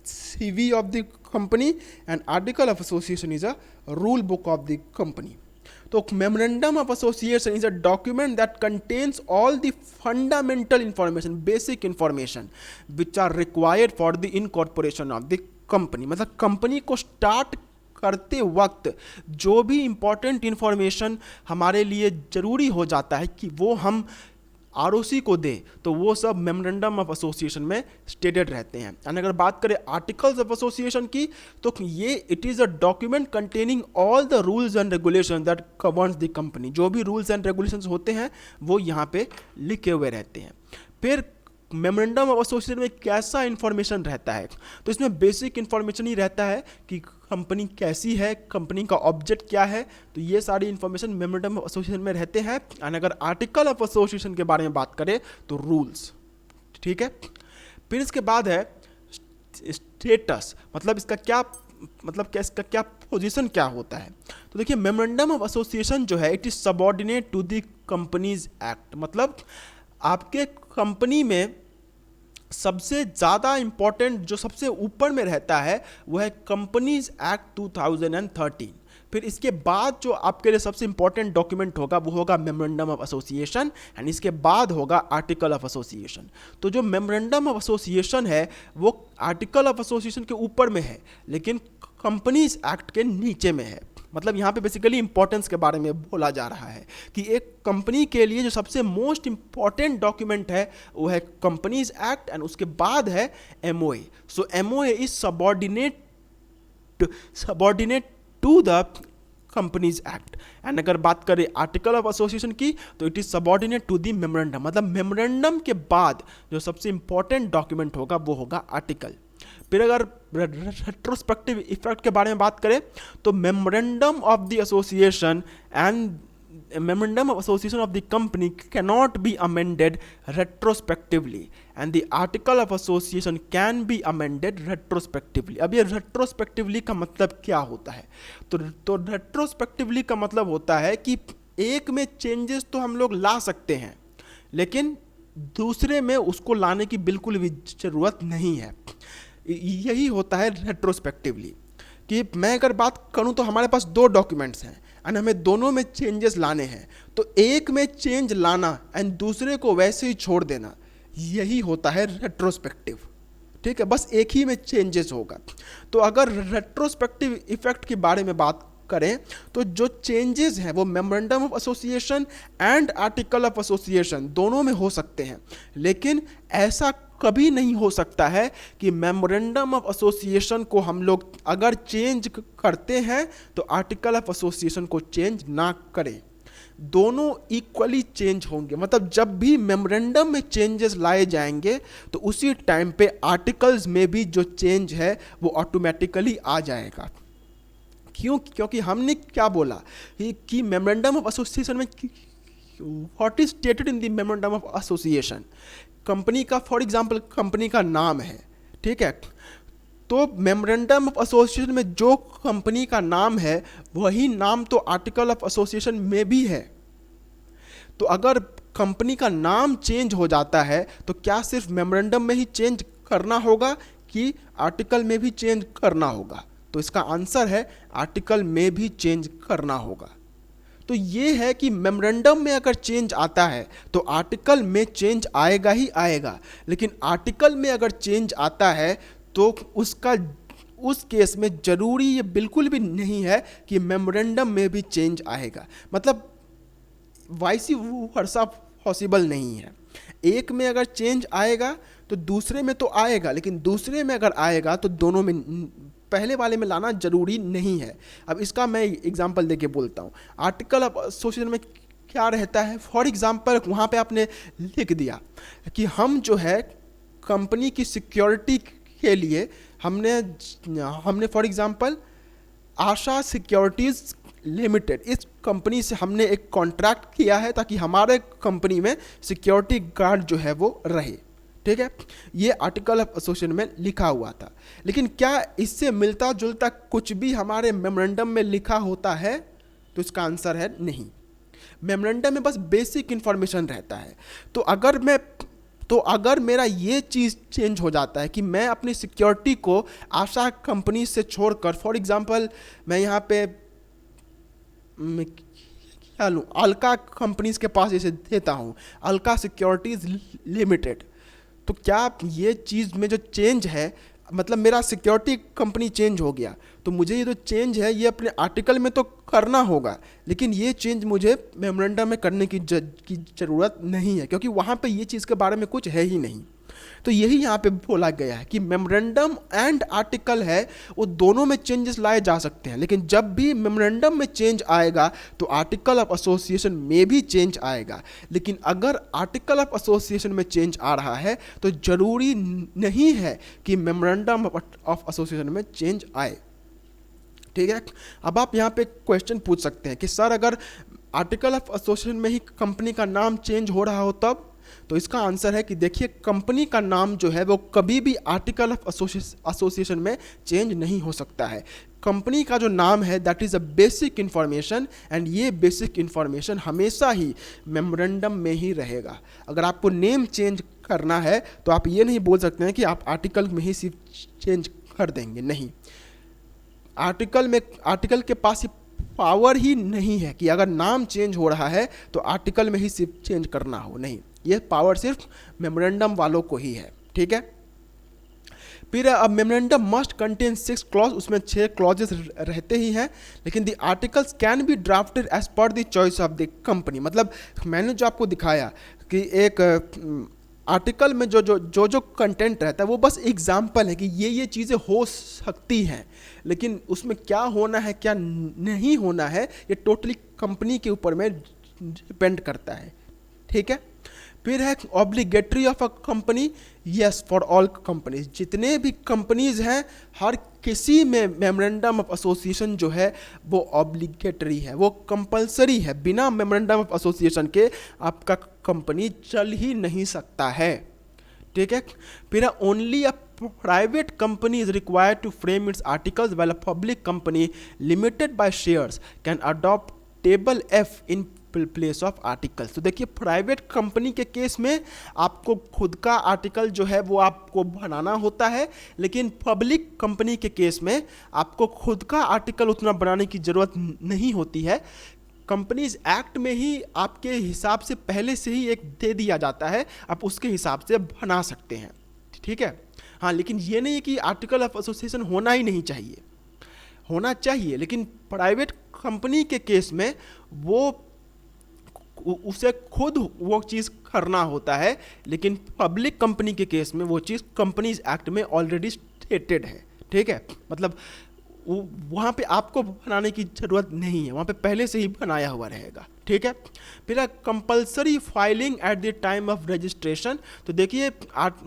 CV of the company, and article of association is a rule book of the company. तो memorandum of association is a document that contains all the fundamental information, basic information which are required for the incorporation of the company. मतलब company को start करते वक्त जो भी important information हमारे लिए ज़रूरी हो जाता है कि वो हम ROC को दे, तो वो सब मेमोरेंडम ऑफ एसोसिएशन में स्टेटेड रहते हैं। एंड अगर बात करें आर्टिकल्स ऑफ एसोसिएशन की, तो ये it is a document containing all the rules and regulation that governs the company, जो भी रूल्स एंड रेगुलेशंस होते हैं वो यहाँ पे लिखे हुए रहते हैं। फिर मेमोरेंडम ऑफ एसोसिएशन में कैसा इन्फॉर्मेशन रहता है, तो इसमें बेसिक इन्फॉर्मेशन ही रहता है कि कंपनी कैसी है, कंपनी का ऑब्जेक्ट क्या है, तो ये सारी इन्फॉर्मेशन मेमोरेंडम ऑफ एसोसिएशन में रहते हैं। एंड अगर आर्टिकल ऑफ एसोसिएशन के बारे में बात करें तो रूल्स। ठीक है, फिर इसके बाद है स्टेटस, मतलब इसका क्या मतलब क्या, इसका क्या पोजीशन क्या होता है। तो देखिए मेमोरेंडम ऑफ एसोसिएशन जो है it is subordinate to the companies act, मतलब आपके कंपनी में सबसे ज़्यादा इम्पॉर्टेंट जो सबसे ऊपर में रहता है वो है कंपनीज एक्ट 2013। फिर इसके बाद जो आपके लिए सबसे इंपॉर्टेंट डॉक्यूमेंट होगा वो होगा मेमोरेंडम ऑफ एसोसिएशन, एंड इसके बाद होगा आर्टिकल ऑफ एसोसिएशन। तो जो मेमोरेंडम ऑफ एसोसिएशन है वो आर्टिकल ऑफ एसोसिएशन के ऊपर में है, लेकिन कंपनीज एक्ट के नीचे में है। मतलब यहाँ पे बेसिकली इंपॉर्टेंस के बारे में बोला जा रहा है कि एक कंपनी के लिए जो सबसे मोस्ट इंपॉर्टेंट डॉक्यूमेंट है वो है कंपनीज एक्ट, एंड उसके बाद है MOA. So MOA is subordinate to the companies act. And अगर बात करें आर्टिकल ऑफ एसोसिएशन की तो it is subordinate to the memorandum. मतलब मेमोरेंडम के बाद जो सबसे इंपॉर्टेंट डॉक्यूमेंट होगा वो होगा आर्टिकल। फिर अगर रेट्रोस्पेक्टिव इफेक्ट के बारे में बात करें तो memorandum of the association and memorandum of association of the company cannot be amended retrospectively and the article of association can be amended retrospectively। अब ये retrospectively का मतलब क्या होता है? तो retrospectively का मतलब होता है कि एक में चेंजेस तो हम लोग ला सकते हैं लेकिन दूसरे में उसको लाने की बिल्कुल भी जरूरत नहीं है। यही होता है रेट्रोस्पेक्टिवली कि मैं अगर बात करूं तो हमारे पास दो डॉक्यूमेंट्स हैं एंड हमें दोनों में चेंजेस लाने हैं, तो एक में चेंज लाना एंड दूसरे को वैसे ही छोड़ देना, यही होता है रेट्रोस्पेक्टिव। ठीक है, बस एक ही में चेंजेस होगा। तो अगर रेट्रोस्पेक्टिव इफेक्ट के बारे में बात करें तो जो चेंजेस हैं वो memorandum of association and article of association दोनों में हो सकते हैं, लेकिन ऐसा कभी नहीं हो सकता है कि मेमोरेंडम ऑफ एसोसिएशन को हम लोग अगर चेंज करते हैं तो आर्टिकल ऑफ एसोसिएशन को चेंज ना करें। दोनों इक्वली चेंज होंगे। मतलब जब भी मेमोरेंडम में चेंजेस लाए जाएंगे तो उसी टाइम पे आर्टिकल्स में भी जो चेंज है वो ऑटोमेटिकली आ जाएगा। क्यों? क्योंकि हमने क्या बोला कि मेमोरेंडम ऑफ एसोसिएशन में what is stated in the memorandum of association, company का फॉर एग्जांपल कंपनी का नाम है। ठीक है, तो मेमोरेंडम ऑफ एसोसिएशन में जो कंपनी का नाम है वही नाम तो आर्टिकल ऑफ एसोसिएशन में भी है। तो अगर कंपनी का नाम चेंज हो जाता है तो क्या सिर्फ मेमोरेंडम में ही चेंज करना होगा कि आर्टिकल में भी चेंज करना होगा? तो इसका आंसर है आर्टिकल में भी चेंज करना होगा। तो ये है कि मेमोरेंडम में अगर चेंज आता है तो आर्टिकल में चेंज आएगा ही आएगा, लेकिन आर्टिकल में अगर चेंज आता है तो उस केस में जरूरी ये बिल्कुल भी नहीं है कि मेमोरेंडम में भी चेंज आएगा। मतलब वाइस वर्सा पॉसिबल नहीं है। एक में अगर चेंज आएगा तो दूसरे में तो आएगा, लेकिन दूसरे में अगर आएगा तो दोनों में पहले वाले में लाना जरूरी नहीं है। अब इसका मैं एग्जांपल देके बोलता हूँ। आर्टिकल ऑफ एसोसिएशन में क्या रहता है, फॉर एग्जांपल वहाँ पे आपने लिख दिया कि हम जो है कंपनी की सिक्योरिटी के लिए हमने for example Asha securities limited इस कंपनी से हमने एक कॉन्ट्रैक्ट किया है ताकि हमारे कंपनी में सिक्योरिटी गार्ड जो है वो रहे। ठीक है, ये आर्टिकल ऑफ एसोसिएशन में लिखा हुआ था, लेकिन क्या इससे मिलता जुलता कुछ भी हमारे मेमोरेंडम में लिखा होता है? तो इसका आंसर है नहीं। मेमोरेंडम में बस बेसिक इंफॉर्मेशन रहता है। तो अगर मेरा ये चीज़ चेंज हो जाता है कि मैं अपनी सिक्योरिटी को आशा कंपनी से छोड़कर फॉर एग्जांपल मैं यहाँ पे क्या लूँ, अलका कंपनीज के पास इसे देता हूँ, अलका सिक्योरिटीज़ लिमिटेड, तो क्या ये चीज़ में जो चेंज है मतलब मेरा सिक्योरिटी कंपनी चेंज हो गया, तो मुझे ये जो चेंज है ये अपने आर्टिकल में तो करना होगा, लेकिन ये चेंज मुझे मेमोरेंडम में करने की ज़रूरत नहीं है क्योंकि वहाँ पे ये चीज़ के बारे में कुछ है ही नहीं। तो यही यहाँ पे बोला गया है कि मेमोरेंडम एंड आर्टिकल है वो दोनों में चेंजेस लाए जा सकते हैं, लेकिन जब भी मेमोरेंडम में चेंज आएगा तो आर्टिकल ऑफ एसोसिएशन में भी चेंज आएगा। लेकिन अगर आर्टिकल ऑफ एसोसिएशन में चेंज आ रहा है तो ज़रूरी नहीं है कि मेमोरेंडम ऑफ एसोसिएशन में चेंज आए। ठीक है, अब आप यहाँ पे क्वेश्चन पूछ सकते हैं कि सर अगर आर्टिकल ऑफ एसोसिएशन में ही कंपनी का नाम चेंज हो रहा हो तब? तो इसका आंसर है कि देखिए कंपनी का नाम जो है वो कभी भी आर्टिकल ऑफ एसोसिएशन में चेंज नहीं हो सकता है। कंपनी का जो नाम है that is a basic information and ये बेसिक इन्फॉर्मेशन हमेशा ही मेमोरेंडम में ही रहेगा। अगर आपको नेम चेंज करना है तो आप ये नहीं बोल सकते हैं कि आप आर्टिकल में ही सिर्फ चेंज कर देंगे, नहीं। आर्टिकल के पास ये पावर ही नहीं है कि अगर नाम चेंज हो रहा है तो आर्टिकल में ही सिर्फ चेंज करना हो, नहीं। ये पावर सिर्फ मेमोरेंडम वालों को ही है। ठीक है, फिर अब मेमोरेंडम मस्ट कंटेन 6 क्लॉज, उसमें 6 क्लॉजेस रहते ही हैं, लेकिन the articles can be drafted as per the choice of the company. मतलब मैंने जो आपको दिखाया कि एक आर्टिकल में जो कंटेंट रहता है वो बस एग्जाम्पल है कि ये चीज़ें हो सकती हैं, लेकिन उसमें क्या होना है क्या नहीं होना है ये टोटली कंपनी के ऊपर में डिपेंड करता है। ठीक है। फिर है obligatory of a company, yes for all companies, जितने भी कंपनीज हैं हर किसी में मेमोरेंडम ऑफ एसोसिएशन जो है वो ऑब्लिगेटरी है, वो कंपलसरी है। बिना मेमोरेंडम ऑफ एसोसिएशन के आपका कंपनी चल ही नहीं सकता है। ठीक है। फिर only a private company is required to frame its articles while a public company limited by shares can adopt table F in place of articles. तो देखिए प्राइवेट कंपनी के केस में आपको खुद का आर्टिकल जो है वो आपको बनाना होता है, लेकिन पब्लिक कंपनी के केस में आपको खुद का आर्टिकल उतना बनाने की ज़रूरत नहीं होती है। कंपनीज एक्ट में ही आपके हिसाब से पहले से ही एक दे दिया जाता है, आप उसके हिसाब से बना सकते हैं। ठीक है। हाँ, लेकिन ये नहीं कि आर्टिकल ऑफ एसोसिएशन होना ही नहीं चाहिए, होना चाहिए, लेकिन प्राइवेट कंपनी के केस में वो उसे खुद वो चीज़ करना होता है, लेकिन पब्लिक कंपनी के केस में वो चीज़ कंपनीज एक्ट में ऑलरेडी स्टेटेड है। ठीक है। मतलब वहाँ पे आपको बनाने की ज़रूरत नहीं है, वहाँ पे पहले से ही बनाया हुआ रहेगा। ठीक है। फिर compulsory filing at the time of registration. तो देखिए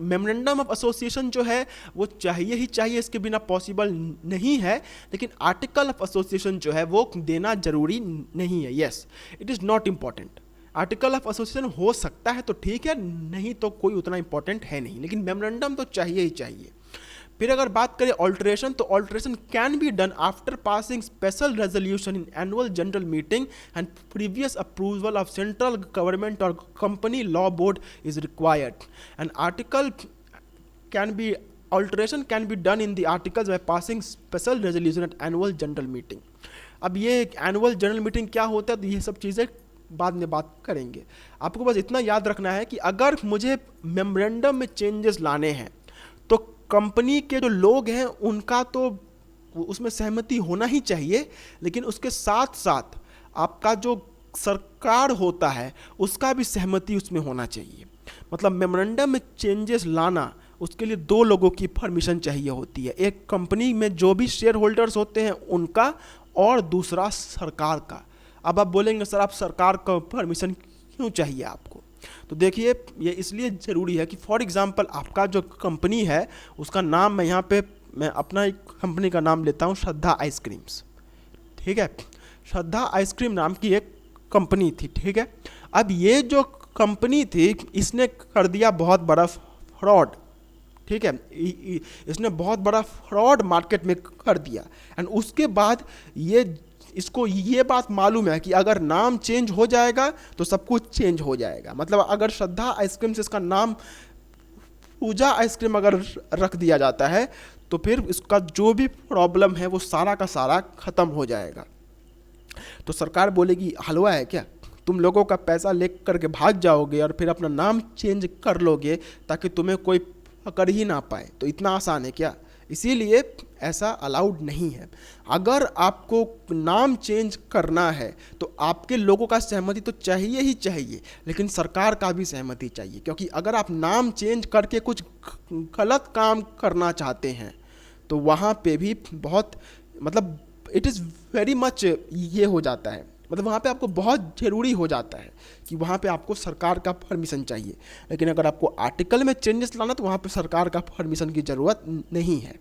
मेमोरेंडम ऑफ एसोसिएशन जो है वो चाहिए ही चाहिए, इसके बिना पॉसिबल नहीं है, लेकिन आर्टिकल ऑफ एसोसिएशन जो है वो देना जरूरी नहीं है। Yes, it is not important. Article of association हो सकता है तो ठीक है, नहीं तो कोई उतना इंपॉर्टेंट है नहीं, लेकिन मेमोरेंडम तो चाहिए ही चाहिए। फिर अगर बात करें ऑल्ट्रेशन, तो alteration can be done after passing special resolution in annual general meeting and previous approval of central government और company law board is required. And article can be alteration can be done in the articles by passing special resolution at annual general meeting. अब ये annual general meeting क्या होता है, तो ये सब चीज़ें बाद में बात करेंगे। आपको बस इतना याद रखना है कि अगर मुझे मेमोरेंडम में चेंजेस लाने हैं तो कंपनी के जो लोग हैं उनका तो उसमें सहमति होना ही चाहिए, लेकिन उसके साथ साथ आपका जो सरकार होता है उसका भी सहमति उसमें होना चाहिए। मतलब मेमोरेंडम में चेंजेस लाना, उसके लिए 2 लोगों की परमिशन चाहिए होती है, एक कंपनी में जो भी शेयर होल्डर्स होते हैं उनका और दूसरा सरकार का। अब आप बोलेंगे सर आप सरकार का परमिशन क्यों चाहिए आपको, तो देखिए ये इसलिए ज़रूरी है कि फॉर एग्जांपल आपका जो कंपनी है उसका नाम मैं अपना एक कंपनी का नाम लेता हूँ, श्रद्धा आइसक्रीम्स। ठीक है। श्रद्धा आइसक्रीम नाम की एक कंपनी थी। ठीक है। अब ये जो कंपनी थी इसने कर दिया बहुत बड़ा फ्रॉड। ठीक है। इसने बहुत बड़ा फ्रॉड मार्केट में कर दिया, एंड उसके बाद इसको ये बात मालूम है कि अगर नाम चेंज हो जाएगा तो सब कुछ चेंज हो जाएगा। मतलब अगर श्रद्धा आइसक्रीम से इसका नाम पूजा आइसक्रीम अगर रख दिया जाता है तो फिर इसका जो भी प्रॉब्लम है वो सारा का सारा खत्म हो जाएगा। तो सरकार बोलेगी हलवा है क्या, तुम लोगों का पैसा ले करके भाग जाओगे और फिर अपना नाम चेंज कर लोगे ताकि तुम्हें कोई पकड़ ही ना पाए, तो इतना आसान है क्या? इसीलिए ऐसा अलाउड नहीं है। अगर आपको नाम चेंज करना है तो आपके लोगों का सहमति तो चाहिए ही चाहिए, लेकिन सरकार का भी सहमति चाहिए, क्योंकि अगर आप नाम चेंज करके कुछ गलत काम करना चाहते हैं तो वहाँ पे भी बहुत मतलब इट इज़ वेरी मच ये हो जाता है, मतलब वहाँ पे आपको बहुत ज़रूरी हो जाता है कि वहाँ पे आपको सरकार का परमिशन चाहिए। लेकिन अगर आपको आर्टिकल में चेंजेस लाना तो वहाँ पे सरकार का परमिशन की ज़रूरत नहीं है।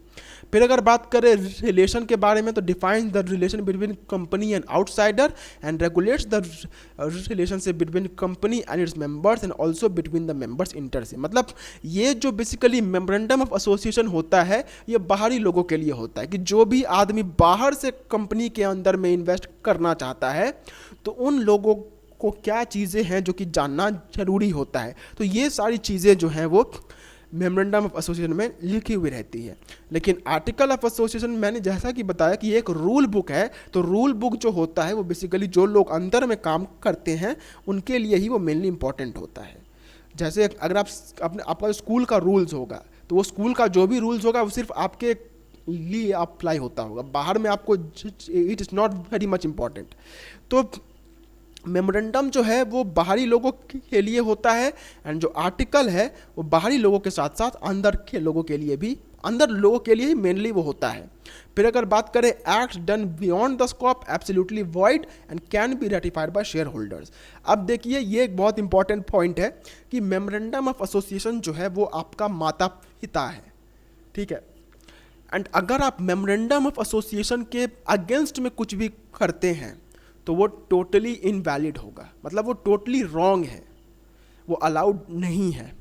फिर अगर बात करें रिलेशन के बारे में तो define the relation between company and outsider and regulates the relationship between company and its members and also between the members inter से। मतलब ये जो बेसिकली मेमोरेंडम ऑफ एसोसिएशन होता है ये बाहरी लोगों के लिए होता है कि जो भी आदमी बाहर से कंपनी के अंदर में इन्वेस्ट करना चाहता है तो उन लोगों को क्या चीज़ें हैं जो कि जानना जरूरी होता है। तो ये सारी चीज़ें जो हैं वो मेमोरेंडम ऑफ एसोसिएशन में लिखी हुई रहती है। लेकिन आर्टिकल ऑफ एसोसिएशन मैंने जैसा कि बताया कि एक रूल बुक है, तो रूल बुक जो होता है वो बेसिकली जो लोग अंदर में काम करते हैं उनके लिए ही वो मेनली इंपॉर्टेंट होता है। जैसे अगर आप अपने आपका स्कूल का रूल्स होगा तो वो स्कूल का जो भी रूल्स होगा वो सिर्फ आपके लिए अप्लाई होता होगा, बाहर में आपको it is not very much important. तो मेमोरेंडम जो है वो बाहरी लोगों के लिए होता है, एंड जो आर्टिकल है वो बाहरी लोगों के साथ साथ अंदर के लोगों के लिए भी, अंदर लोगों के लिए ही मेनली वो होता है। फिर अगर बात करें acts done beyond the scope absolutely void and can be ratified by shareholders. अब देखिए ये एक बहुत इंपॉर्टेंट पॉइंट है कि मेमोरेंडम ऑफ एसोसिएशन जो है वो आपका माता पिता है, ठीक है। एंड अगर आप मेमोरेंडम ऑफ एसोसिएशन के अगेंस्ट में कुछ भी करते हैं तो वो टोटली इनवैलिड होगा, मतलब वो टोटली रॉन्ग है, वो अलाउड नहीं है।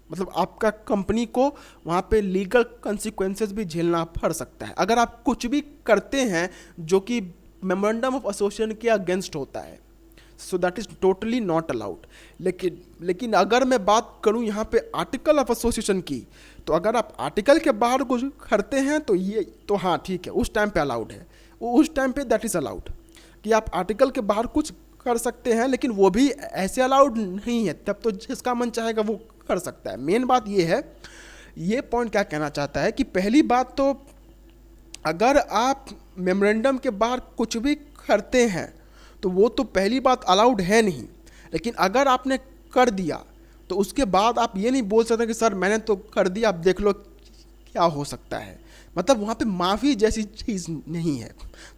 मतलब आपका कंपनी को वहाँ पे लीगल कंसिक्वेंसेस भी झेलना पड़ सकता है अगर आप कुछ भी करते हैं जो कि मेमोरेंडम ऑफ एसोसिएशन के अगेंस्ट होता है। So that is totally not allowed. लेकिन अगर मैं बात करूँ यहाँ पे आर्टिकल ऑफ एसोसिएशन की, तो अगर आप आर्टिकल के बाहर कुछ करते हैं तो ये तो हाँ ठीक है, उस टाइम पे अलाउड है, उस टाइम पे दैट इज़ अलाउड कि आप आर्टिकल के बाहर कुछ कर सकते हैं, लेकिन वो भी ऐसे अलाउड नहीं है, तब तो जिसका मन चाहेगा वो कर सकता है। मेन बात ये है, ये पॉइंट क्या कहना चाहता है कि पहली बात तो अगर आप मेमोरेंडम के बाहर कुछ भी करते हैं तो वो तो पहली बात अलाउड है नहीं, लेकिन अगर आपने कर दिया तो उसके बाद आप ये नहीं बोल सकते कि सर मैंने तो कर दिया, अब देख लो क्या हो सकता है। मतलब वहाँ पे माफ़ी जैसी चीज़ नहीं है,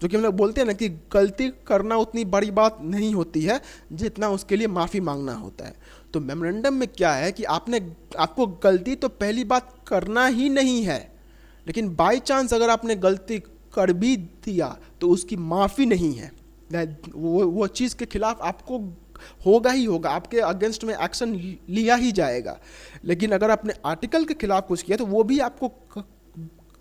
जो कि हम लोग बोलते हैं ना कि गलती करना उतनी बड़ी बात नहीं होती है जितना उसके लिए माफ़ी मांगना होता है। तो मेमोरेंडम में क्या है कि आपको गलती तो पहली बात करना ही नहीं है, लेकिन बाय चांस अगर आपने गलती कर भी दिया तो उसकी माफ़ी नहीं है, वो चीज़ के खिलाफ आपको होगा ही होगा, आपके अगेंस्ट में एक्शन लिया ही जाएगा। लेकिन अगर आपने आर्टिकल के खिलाफ कुछ किया तो वो भी आपको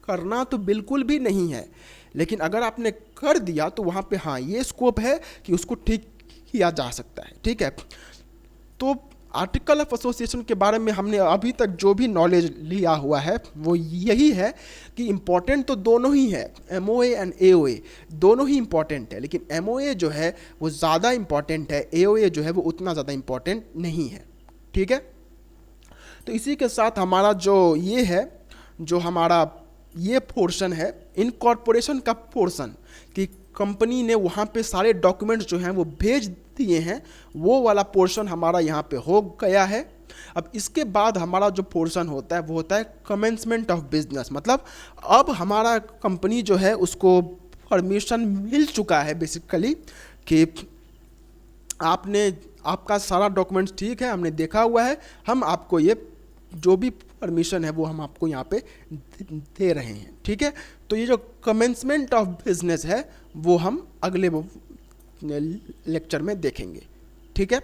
करना तो बिल्कुल भी नहीं है, लेकिन अगर आपने कर दिया तो वहाँ पे हाँ ये स्कोप है कि उसको ठीक किया जा सकता है, ठीक है। तो आर्टिकल ऑफ एसोसिएशन के बारे में हमने अभी तक जो भी नॉलेज लिया हुआ है वो यही है कि इम्पॉर्टेंट तो दोनों ही है, MOA एंड AOA दोनों ही इम्पॉर्टेंट है, लेकिन MOA जो है वो ज़्यादा इम्पॉर्टेंट है, AOA जो है वो उतना ज़्यादा इम्पॉर्टेंट नहीं है, ठीक है। तो इसी के साथ हमारा जो ये है, जो हमारा ये पोर्शन है इनकॉर्पोरेशन का पोर्शन, कि कंपनी ने वहाँ पे सारे डॉक्यूमेंट्स जो हैं वो भेज दिए हैं, वो वाला पोर्शन हमारा यहाँ पे हो गया है। अब इसके बाद हमारा जो पोर्शन होता है वो होता है कमेंसमेंट ऑफ बिजनेस। मतलब अब हमारा कंपनी जो है उसको परमिशन मिल चुका है बेसिकली कि आपका सारा डॉक्यूमेंट्स ठीक है, हमने देखा हुआ है, हम आपको ये जो भी परमिशन है वो हम आपको यहाँ पे दे रहे हैं, ठीक है। तो ये जो कमेंसमेंट ऑफ बिजनेस है वो हम अगले लेक्चर में देखेंगे, ठीक है।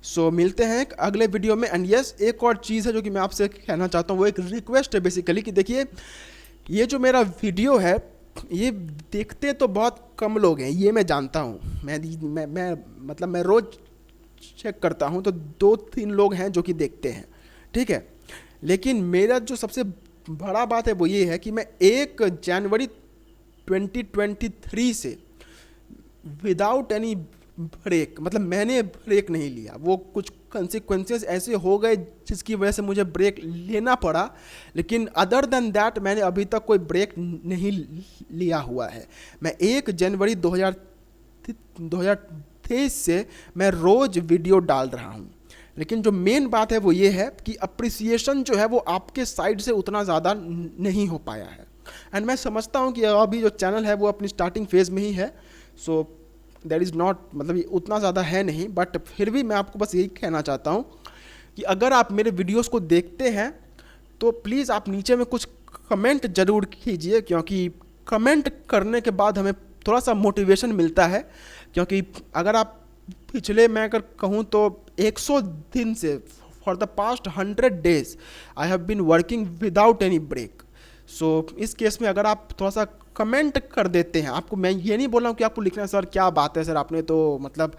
सो मिलते हैं अगले वीडियो में। एंड यस, एक और चीज़ है जो कि मैं आपसे कहना चाहता हूँ, वो एक रिक्वेस्ट है बेसिकली कि देखिए ये जो मेरा वीडियो है ये देखते तो बहुत कम लोग हैं, ये मैं जानता हूँ, मैं रोज़ चेक करता हूँ तो 2-3 लोग हैं जो कि देखते हैं, ठीक है। लेकिन मेरा जो सबसे बड़ा बात है वो ये है कि मैं 1 जनवरी 2023 से विदाउट एनी ब्रेक, मतलब मैंने ब्रेक नहीं लिया, वो कुछ कंसिक्वेंसेस ऐसे हो गए जिसकी वजह से मुझे ब्रेक लेना पड़ा, लेकिन अदर देन दैट मैंने अभी तक कोई ब्रेक नहीं लिया हुआ है। मैं 1 जनवरी 2023 से मैं रोज़ वीडियो डाल रहा हूँ, लेकिन जो मेन बात है वो ये है कि अप्रिसिएशन जो है वो आपके साइड से उतना ज़्यादा नहीं हो पाया है। एंड मैं समझता हूँ कि अभी जो चैनल है वो अपनी स्टार्टिंग फेज़ में ही है, सो दैट इज़ नॉट, मतलब ये उतना ज़्यादा है नहीं, बट फिर भी मैं आपको बस यही कहना चाहता हूँ कि अगर आप मेरे वीडियोस को देखते हैं तो प्लीज़ आप नीचे में कुछ कमेंट ज़रूर कीजिए, क्योंकि कमेंट करने के बाद हमें थोड़ा सा मोटिवेशन मिलता है। क्योंकि अगर आप पिछले, मैं अगर कहूँ तो 100 दिन से for the past 100 days I have been working without any break. So इस केस में अगर आप थोड़ा सा कमेंट कर देते हैं, आपको, मैं ये नहीं बोल रहा हूँ कि आपको लिखना है सर क्या बात है सर आपने तो मतलब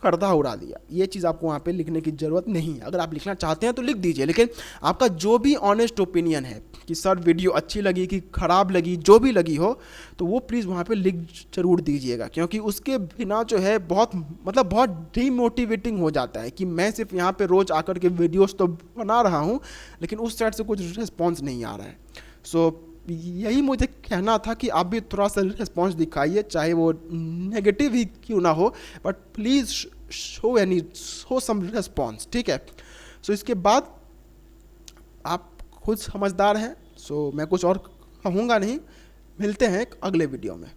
गर्दा उड़ा दिया, ये चीज़ आपको वहाँ पे लिखने की ज़रूरत नहीं है। अगर आप लिखना चाहते हैं तो लिख दीजिए, लेकिन आपका जो भी ऑनेस्ट ओपिनियन है कि सर वीडियो अच्छी लगी कि ख़राब लगी, जो भी लगी हो तो वो प्लीज़ वहाँ पे लिख ज़रूर दीजिएगा, क्योंकि उसके बिना जो है बहुत मतलब बहुत डीमोटिवेटिंग हो जाता है कि मैं सिर्फ यहाँ पे रोज़ आकर के वीडियोस तो बना रहा हूँ लेकिन उस साइड से कुछ रिस्पॉन्स नहीं आ रहा है। सो यही मुझे कहना था कि आप भी थोड़ा सा रिस्पॉन्स दिखाइए, चाहे वो नेगेटिव ही क्यों ना हो, but please show some response, ठीक है। सो इसके बाद आप खुद समझदार हैं, सो मैं कुछ और कहूँगा नहीं। मिलते हैं एक अगले वीडियो में।